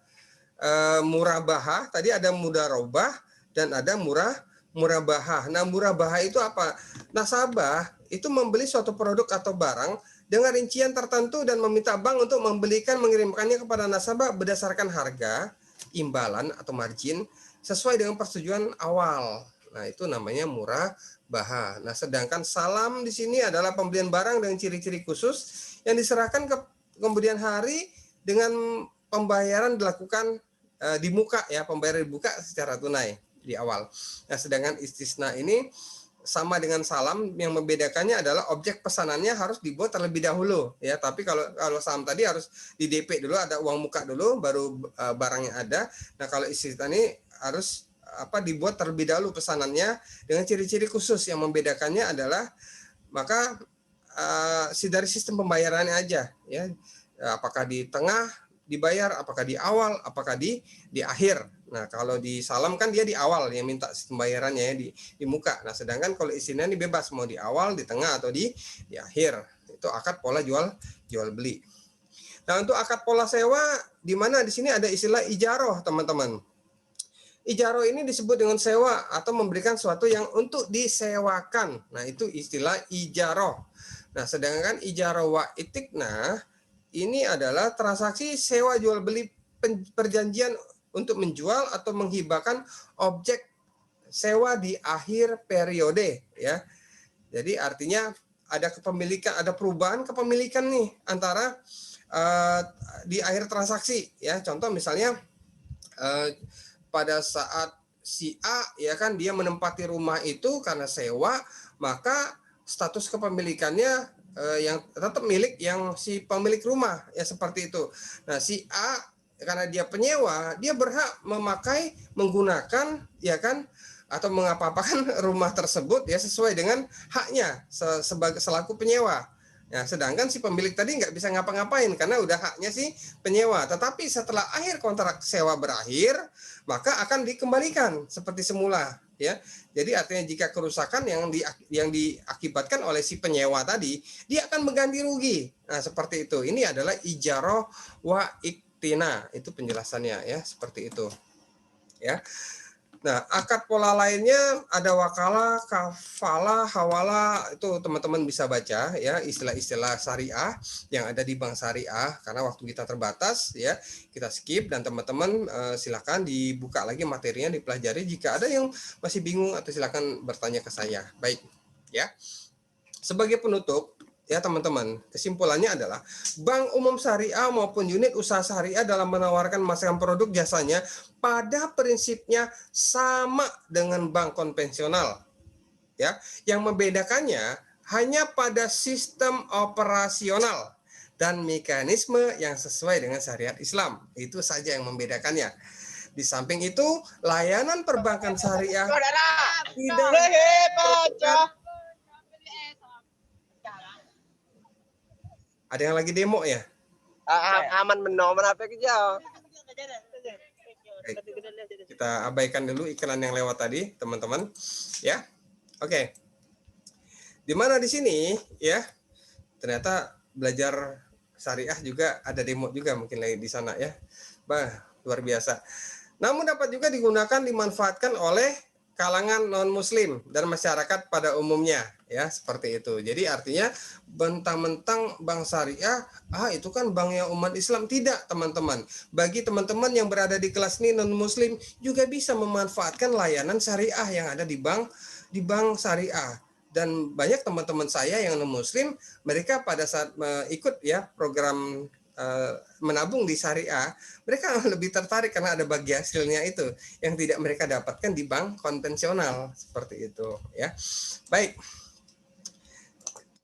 Speaker 1: murabahah. Tadi ada mudharabah dan ada murabahah. Nah, murabahah itu apa? Nasabah itu membeli suatu produk atau barang dengan rincian tertentu dan meminta bank untuk mengirimkannya kepada nasabah berdasarkan harga, imbalan atau margin sesuai dengan persetujuan awal. Nah, itu namanya murabahah. Nah, sedangkan salam di sini adalah pembelian barang dengan ciri-ciri khusus yang diserahkan ke kemudian hari dengan pembayaran dilakukan di muka ya, pembayaran dibuka secara tunai di awal. Nah, sedangkan istisna ini sama dengan salam, yang membedakannya adalah objek pesanannya harus dibuat terlebih dahulu ya, tapi kalau salam tadi harus di DP dulu, ada uang muka dulu baru barangnya ada. Nah, kalau istisna ini harus dibuat terlebih dahulu pesanannya dengan ciri-ciri khusus, yang membedakannya adalah maka dari sistem pembayarannya aja ya, apakah di tengah dibayar, apakah di awal, apakah di akhir. Nah, kalau di salam kan dia di awal yang minta sistem pembayarannya ya, di muka. Nah, sedangkan kalau istilahnya ini bebas mau di awal, di tengah atau di akhir. Itu akad pola jual beli. Nah, untuk akad pola sewa, di mana di sini ada istilah ijaroh, teman-teman. Ijaroh ini disebut dengan sewa atau memberikan sesuatu yang untuk disewakan. Nah, itu istilah ijaroh. Nah, sedangkan ijaroh wa itikna ini adalah transaksi sewa jual beli perjanjian untuk menjual atau menghibahkan objek sewa di akhir periode ya. Jadi artinya ada kepemilikan, ada perubahan kepemilikan nih antara di akhir transaksi ya. Contoh misalnya pada saat si A ya kan, dia menempati rumah itu karena sewa, maka status kepemilikannya yang tetap milik yang si pemilik rumah ya, seperti itu. Nah, si A karena dia penyewa, dia berhak menggunakan ya kan, atau mengapa-apakan rumah tersebut ya sesuai dengan haknya sebagai selaku penyewa. Ya, sedangkan si pemilik tadi nggak bisa ngapa-ngapain karena udah haknya si penyewa. Tetapi setelah akhir kontrak sewa berakhir, maka akan dikembalikan seperti semula ya. Jadi artinya jika kerusakan yang diakibatkan oleh si penyewa tadi, dia akan mengganti rugi. Nah, seperti itu. Ini adalah ijaroh wa iktina. Itu penjelasannya ya, seperti itu. Ya. Nah, akad pola lainnya ada wakalah, kafalah, hawala, itu teman-teman bisa baca ya istilah-istilah syariah yang ada di bank syariah, karena waktu kita terbatas ya, kita skip dan teman-teman silakan dibuka lagi materinya, dipelajari. Jika ada yang masih bingung atau silakan bertanya ke saya. Baik, ya. Sebagai penutup, ya teman-teman, kesimpulannya adalah bank umum syariah maupun unit usaha syariah dalam menawarkan masing-masing produk jasanya pada prinsipnya sama dengan bank konvensional. Ya, yang membedakannya hanya pada sistem operasional dan mekanisme yang sesuai dengan syariat Islam. Itu saja yang membedakannya. Di samping itu, layanan perbankan syariah tidak. Ada yang lagi demo ya?
Speaker 2: Aman menomor apa kerja?
Speaker 1: Kita abaikan dulu iklan yang lewat tadi, teman-teman. Ya, oke. Dimana di sini ya? Ternyata belajar syariah juga ada demo juga mungkin lagi di sana ya. Bah, luar biasa. Namun dapat juga digunakan, dimanfaatkan oleh kalangan non-muslim dan masyarakat pada umumnya ya, seperti itu. Jadi artinya mentang-mentang bank syariah, itu kan banknya umat Islam. Tidak, teman-teman. Bagi teman-teman yang berada di kelas ini non-muslim juga bisa memanfaatkan layanan syariah yang ada di bank syariah. Dan banyak teman-teman saya yang non-muslim, mereka pada saat ikut ya program menabung di syariah, mereka lebih tertarik karena ada bagi hasilnya itu yang tidak mereka dapatkan di bank konvensional, seperti itu ya. Baik,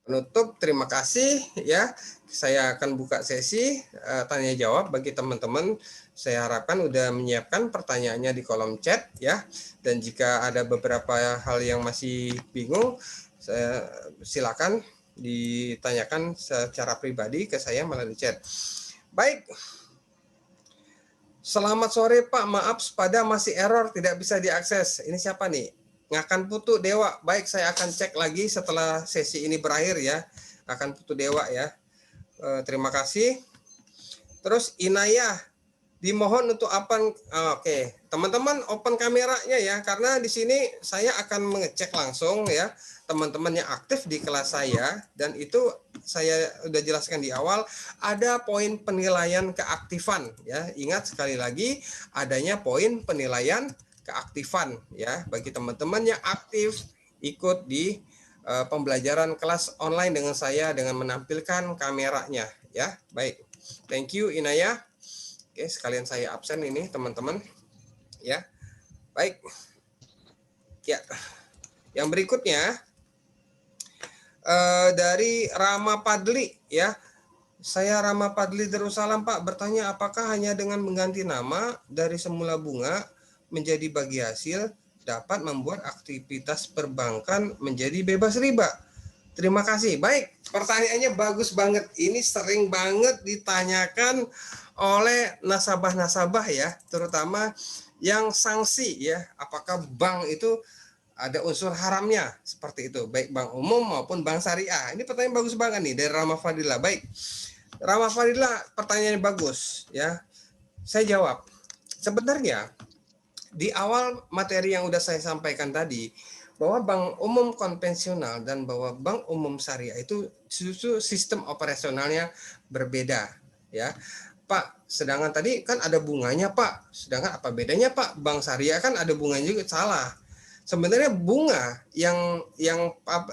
Speaker 1: penutup, terima kasih ya. Saya akan buka sesi tanya jawab bagi teman-teman. Saya harapkan udah menyiapkan pertanyaannya di kolom chat ya. Dan jika ada beberapa hal yang masih bingung, silakan ditanyakan secara pribadi ke saya melalui chat. Baik. Selamat sore Pak, maaf pada masih error, tidak bisa diakses. Ini siapa nih? Ngakan Putu Dewa. Baik, saya akan cek lagi setelah sesi ini berakhir ya. Akan Putu Dewa ya. Terima kasih. Terus Inayah, dimohon untuk open. Oke, teman-teman open kameranya ya, karena di sini saya akan mengecek langsung ya teman-teman yang aktif di kelas saya, dan itu saya udah jelaskan di awal, ada poin penilaian keaktifan ya. Ingat sekali lagi, adanya poin penilaian keaktifan ya bagi teman-teman yang aktif ikut di pembelajaran kelas online dengan saya dengan menampilkan kameranya ya. Baik, thank you Inayah. Oke, sekalian saya absen ini teman-teman ya. Baik ya, yang berikutnya dari Rama Padli ya. Saya Rama Padli Darussalam Pak, bertanya apakah hanya dengan mengganti nama dari semula bunga menjadi bagi hasil dapat membuat aktivitas perbankan menjadi bebas riba? Terima kasih. Baik, pertanyaannya bagus banget. Ini sering banget ditanyakan oleh nasabah-nasabah ya, terutama yang sanksi ya. Apakah bank itu ada unsur haramnya seperti itu, baik bank umum maupun bank syariah? Ini pertanyaan bagus banget nih dari Rama Fadila. Baik, Rama Fadila, pertanyaannya bagus ya. Saya jawab. Sebenarnya di awal materi yang udah saya sampaikan tadi, bahwa bank umum konvensional dan bahwa bank umum syariah itu justru sistem operasionalnya berbeda ya. Pak, sedangkan tadi kan ada bunganya Pak. Sedangkan apa bedanya Pak? Bank syariah kan ada bunganya juga. Salah. Sebenarnya bunga yang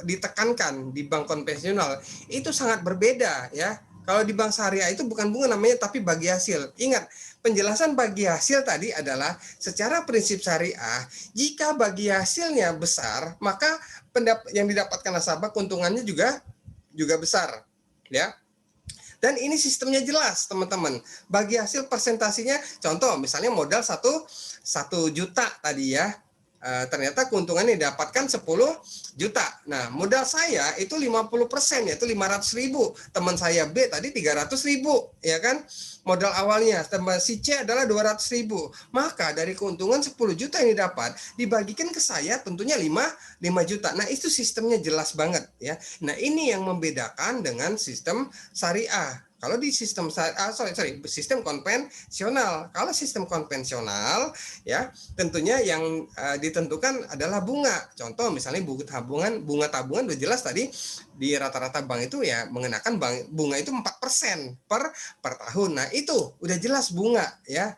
Speaker 1: ditekankan di bank konvensional itu sangat berbeda ya. Kalau di bank syariah itu bukan bunga namanya, tapi bagi hasil. Ingat, penjelasan bagi hasil tadi adalah secara prinsip syariah, jika bagi hasilnya besar, maka yang didapatkan nasabah keuntungannya juga besar, ya. Dan ini sistemnya jelas, teman-teman. Bagi hasil persentasinya, contoh misalnya modal 1 juta tadi ya. Ternyata keuntungannya didapatkan 10 juta. Nah, modal saya itu 50%, yaitu 500.000. Teman saya B tadi 300.000, ya kan? Modal awalnya. Teman si C adalah 200.000. Maka dari keuntungan 10 juta yang didapat, dibagikan ke saya tentunya 5 juta. Nah, itu sistemnya jelas banget ya. Nah, ini yang membedakan dengan sistem syariah. Kalau di sistem sistem konvensional. Kalau sistem konvensional ya tentunya yang ditentukan adalah bunga. Contoh misalnya bunga tabungan udah jelas tadi di rata-rata bank itu ya mengenakan bunga itu 4% per tahun. Nah, itu udah jelas bunga ya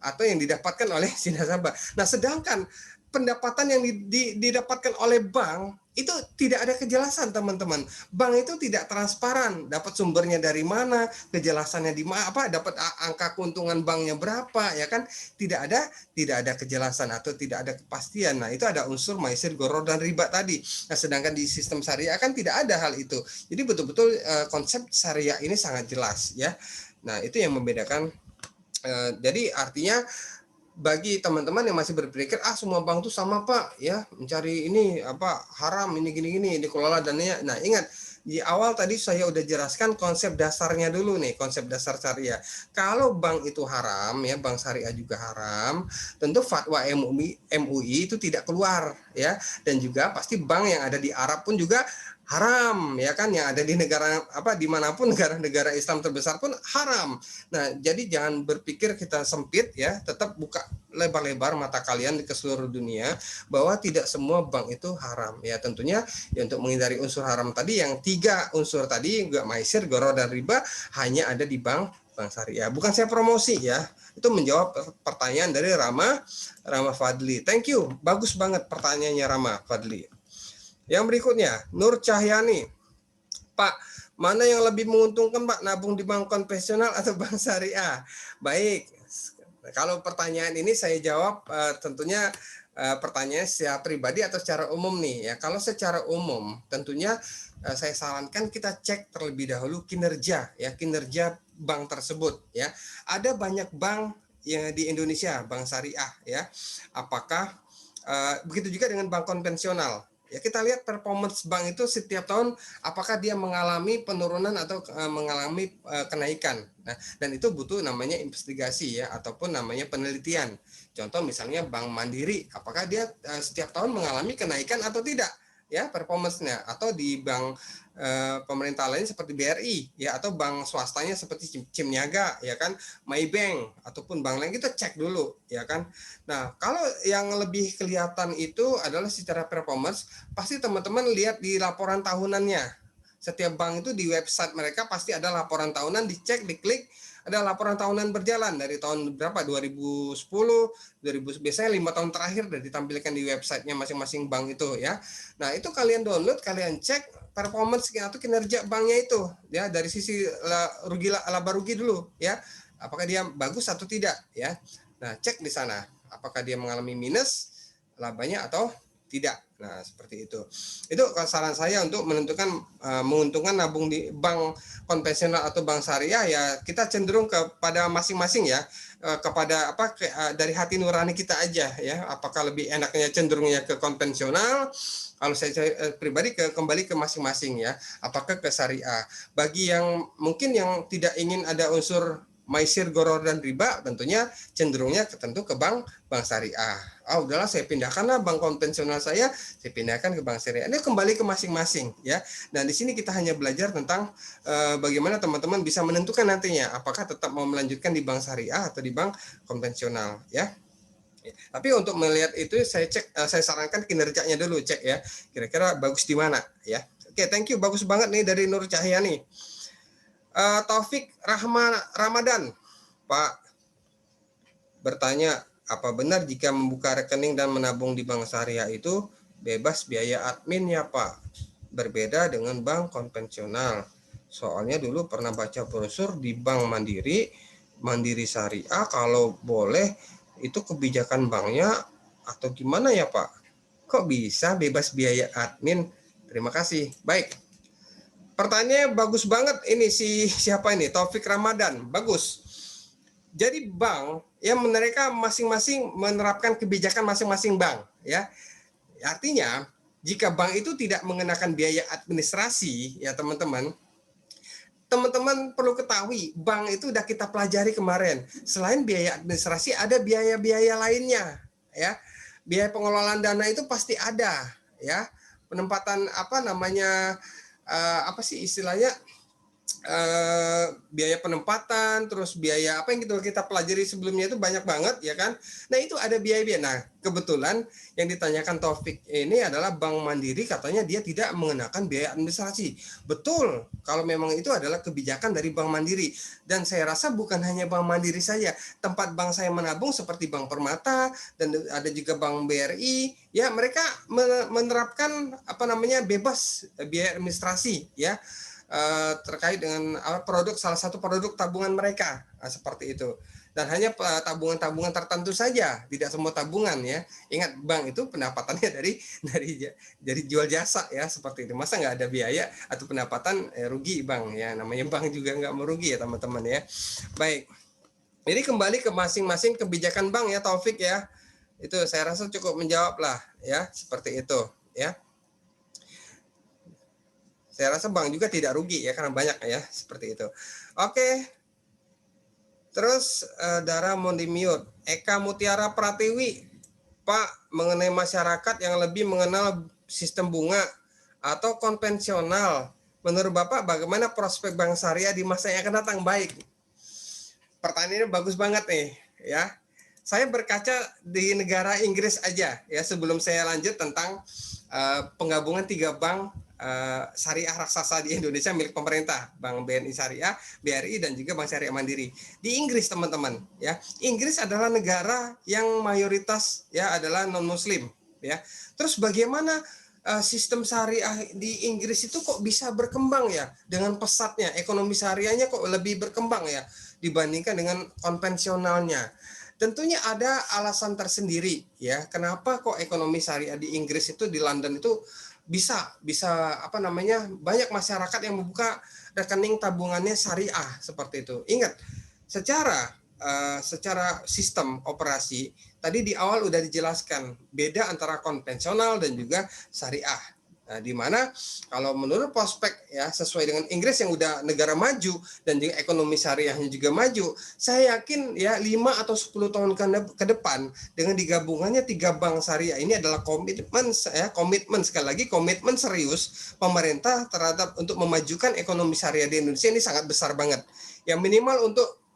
Speaker 1: atau yang didapatkan oleh si nasabah. Nah, sedangkan pendapatan yang didapatkan oleh bank itu tidak ada kejelasan, teman-teman. Bank itu tidak transparan, dapat sumbernya dari mana, kejelasannya di mana, dapat angka keuntungan banknya berapa, ya kan? Tidak ada kejelasan atau tidak ada kepastian. Nah, itu ada unsur maisir, gharar dan riba tadi. Nah, sedangkan di sistem syariah kan tidak ada hal itu. Jadi betul-betul konsep syariah ini sangat jelas, ya. Nah, itu yang membedakan. Jadi artinya bagi teman-teman yang masih berpikir semua bank itu sama Pak ya mencari ini haram ini gini-gini dikelola dananya. Nah, ingat di awal tadi saya udah jelaskan konsep dasarnya dulu nih, konsep dasar syariah. Kalau bank itu haram ya, bank syariah juga haram, tentu fatwa MUI itu tidak keluar ya, dan juga pasti bank yang ada di Arab pun juga haram ya kan, yang ada di negara dimanapun negara-negara Islam terbesar pun haram. Nah, jadi jangan berpikir kita sempit ya, tetap buka lebar-lebar mata kalian ke seluruh dunia bahwa tidak semua bank itu haram ya. Tentunya ya untuk menghindari unsur haram tadi, yang 3 unsur tadi juga maisir, gharar dan riba hanya ada di bank syariah. Bukan saya promosi ya, itu menjawab pertanyaan dari Rama Fadli. Thank you, bagus banget pertanyaannya Rama Fadli. Yang berikutnya, Nur Cahyani. Pak, mana yang lebih menguntungkan Pak, nabung di bank konvensional atau bank syariah? Baik, kalau pertanyaan ini saya jawab tentunya pertanyaan secara pribadi atau secara umum nih ya. Kalau secara umum tentunya saya sarankan kita cek terlebih dahulu kinerja bank tersebut ya. Ada banyak bank yang di Indonesia, bank syariah ya. Apakah begitu juga dengan bank konvensional? Ya, kita lihat performance bank itu setiap tahun apakah dia mengalami penurunan atau mengalami kenaikan. Nah, dan itu butuh namanya investigasi ya, ataupun namanya penelitian. Contoh misalnya Bank Mandiri, apakah dia setiap tahun mengalami kenaikan atau tidak ya performance-nya, atau di bank pemerintah lain seperti BRI ya, atau bank swastanya seperti Cimniaga ya kan, Maybank ataupun bank lain, kita cek dulu ya kan. Nah, kalau yang lebih kelihatan itu adalah secara performance, pasti teman-teman lihat di laporan tahunannya. Setiap bank itu di website mereka pasti ada laporan tahunan, dicek, diklik, ada laporan tahunan berjalan dari tahun berapa, 2010, 2000, biasanya 5 tahun terakhir dan ditampilkan di websitenya masing-masing bank itu ya. Nah, itu kalian download, kalian cek performance atau kinerja banknya itu ya, dari sisi laba rugi dulu ya, apakah dia bagus atau tidak ya. Nah, cek di sana apakah dia mengalami minus labanya atau tidak. Nah, seperti itu. Itu saran saya untuk menentukan menguntungkan nabung di bank konvensional atau bank syariah ya, kita cenderung kepada masing-masing ya, kepada dari hati nurani kita aja ya, apakah lebih enaknya cenderungnya ke konvensional. Kalau saya pribadi kembali ke masing-masing ya, apakah ke syariah. Bagi yang mungkin yang tidak ingin ada unsur maisir, gharar dan riba, tentunya cenderungnya tentu ke bank syariah. Udahlah saya pindahkanlah bank konvensional saya pindahkan ke bank syariah. Ini kembali ke masing-masing ya. Dan di sini kita hanya belajar tentang bagaimana teman-teman bisa menentukan nantinya apakah tetap mau melanjutkan di bank syariah atau di bank konvensional ya. Tapi untuk melihat itu saya sarankan kinerjanya dulu, cek ya, kira-kira bagus di mana ya. Oke, thank you, bagus banget nih dari Nur Cahyani. Taufik Ramadan, Pak bertanya, apa benar jika membuka rekening dan menabung di bank syariah itu bebas biaya admin ya Pak? Berbeda dengan bank konvensional. Soalnya dulu pernah baca brosur di Bank Mandiri Syariah, kalau boleh itu kebijakan banknya atau gimana ya Pak? Kok bisa bebas biaya admin? Terima kasih. Baik. Pertanyaannya bagus banget ini, siapa ini? Taufik Ramadan. Bagus. Jadi bank ya, mereka masing-masing menerapkan kebijakan masing-masing bank ya. Artinya jika bank itu tidak mengenakan biaya administrasi ya teman-teman perlu ketahui, bank itu udah kita pelajari kemarin. Selain biaya administrasi ada biaya-biaya lainnya ya. Biaya pengelolaan dana itu pasti ada ya. Penempatan apa sih istilahnya, biaya penempatan, terus biaya apa yang kita pelajari sebelumnya itu banyak banget ya kan. Nah itu ada biaya-biaya. Nah kebetulan yang ditanyakan Taufik ini adalah Bank Mandiri katanya dia tidak mengenakan biaya administrasi. Betul, kalau memang itu adalah kebijakan dari Bank Mandiri. Dan saya rasa bukan hanya Bank Mandiri saja, tempat bank saya menabung seperti Bank Permata dan ada juga Bank BRI, ya mereka menerapkan apa namanya bebas biaya administrasi ya. Terkait dengan produk salah satu produk tabungan mereka seperti itu, dan hanya tabungan-tabungan tertentu saja, tidak semua tabungan ya. Ingat bank itu pendapatannya dari jual jasa ya seperti itu, masa nggak ada biaya atau pendapatan rugi bank ya, namanya bank juga nggak merugi ya teman-teman ya. Baik, jadi kembali ke masing-masing kebijakan bank ya Taufik ya, itu saya rasa cukup menjawab lah ya seperti itu ya. Saya rasa bank juga tidak rugi ya karena banyak ya seperti itu. Oke. Terus Dara mohon di mute. Eka Mutiara Pratiwi, Pak, mengenai masyarakat yang lebih mengenal sistem bunga atau konvensional, menurut Bapak bagaimana prospek bank syariah di masa yang akan datang? Baik. Pertanyaannya bagus banget nih ya. Saya berkaca di negara Inggris aja ya sebelum saya lanjut tentang penggabungan 3 bank syariah raksasa di Indonesia milik pemerintah, Bank BNI Syariah, BRI dan juga Bank Syariah Mandiri. Di Inggris teman-teman, ya. Inggris adalah negara yang mayoritas ya adalah non muslim, ya. Terus bagaimana sistem syariah di Inggris itu kok bisa berkembang ya dengan pesatnya, ekonomi syariahnya kok lebih berkembang ya dibandingkan dengan konvensionalnya. Tentunya ada alasan tersendiri ya, kenapa kok ekonomi syariah di Inggris itu di London itu bisa apa namanya banyak masyarakat yang membuka rekening tabungannya syariah seperti itu. Ingat, secara sistem operasi tadi di awal udah dijelaskan beda antara konvensional dan juga syariah. Nah, di mana kalau menurut prospek ya sesuai dengan Inggris yang udah negara maju dan juga ekonomi syariahnya juga maju, saya yakin ya 5 atau 10 tahun ke depan dengan digabungannya 3 bank syariah ini adalah komitmen sekali lagi komitmen serius pemerintah terhadap untuk memajukan ekonomi syariah di Indonesia ini sangat besar banget. Yang minimal untuk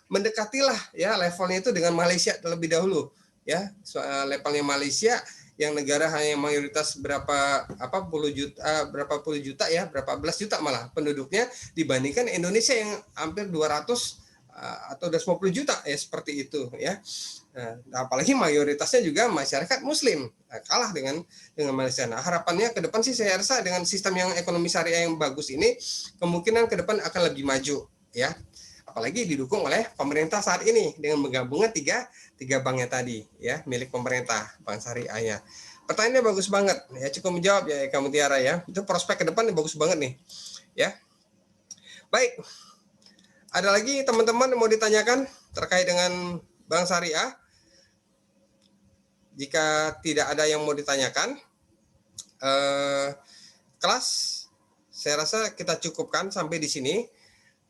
Speaker 1: mendekatilah ya levelnya itu dengan Malaysia terlebih dahulu ya. Levelnya Malaysia yang negara hanya mayoritas berapa puluh juta ya, berapa belas juta malah penduduknya dibandingkan Indonesia yang hampir 200 atau 250 juta ya seperti itu ya. Nah, apalagi mayoritasnya juga masyarakat muslim, kalah dengan Malaysia. Nah, harapannya ke depan sih saya rasa dengan sistem yang ekonomi syariah yang bagus ini kemungkinan ke depan akan lebih maju ya. Apalagi didukung oleh pemerintah saat ini dengan menggabungkan tiga banknya tadi ya milik pemerintah, bank syariahnya. Pertanyaannya bagus banget ya, cukup menjawab ya Eka Mutiara ya. Itu prospek ke depan bagus banget nih ya. Baik, ada lagi teman-teman yang mau ditanyakan terkait dengan bank syariah? Jika tidak ada yang mau ditanyakan, kelas saya rasa kita cukupkan sampai di sini.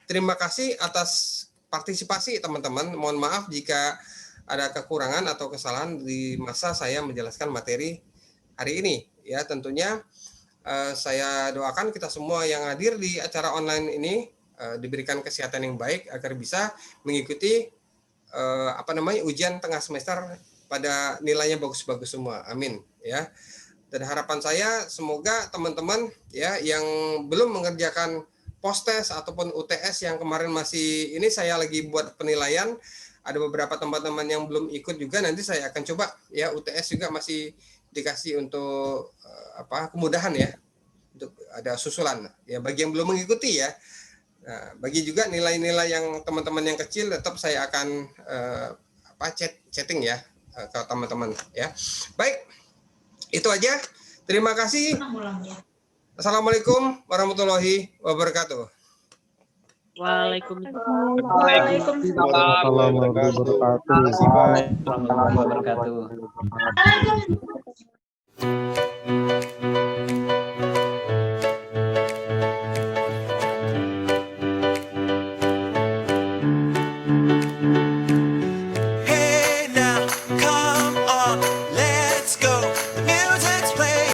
Speaker 1: Terima kasih atas partisipasi teman-teman. Mohon maaf jika ada kekurangan atau kesalahan di masa saya menjelaskan materi hari ini. Ya, tentunya saya doakan kita semua yang hadir di acara online ini diberikan kesehatan yang baik agar bisa mengikuti ujian tengah semester pada nilainya bagus-bagus semua. Amin ya. Dan harapan saya semoga teman-teman ya yang belum mengerjakan post-test ataupun UTS yang kemarin masih ini saya lagi buat penilaian, ada beberapa teman-teman yang belum ikut juga, nanti saya akan coba ya UTS juga masih dikasih untuk kemudahan ya, untuk ada susulan ya bagi yang belum mengikuti ya. Nah, bagi juga nilai-nilai yang teman-teman yang kecil tetap saya akan chatting ya ke teman-teman ya. Baik, itu aja. Terima kasih. Assalamualaikum warahmatullahi wabarakatuh.
Speaker 3: Waalaikumsalam
Speaker 4: warahmatullahi wabarakatuh.
Speaker 3: warahmatullahi wabarakatuh.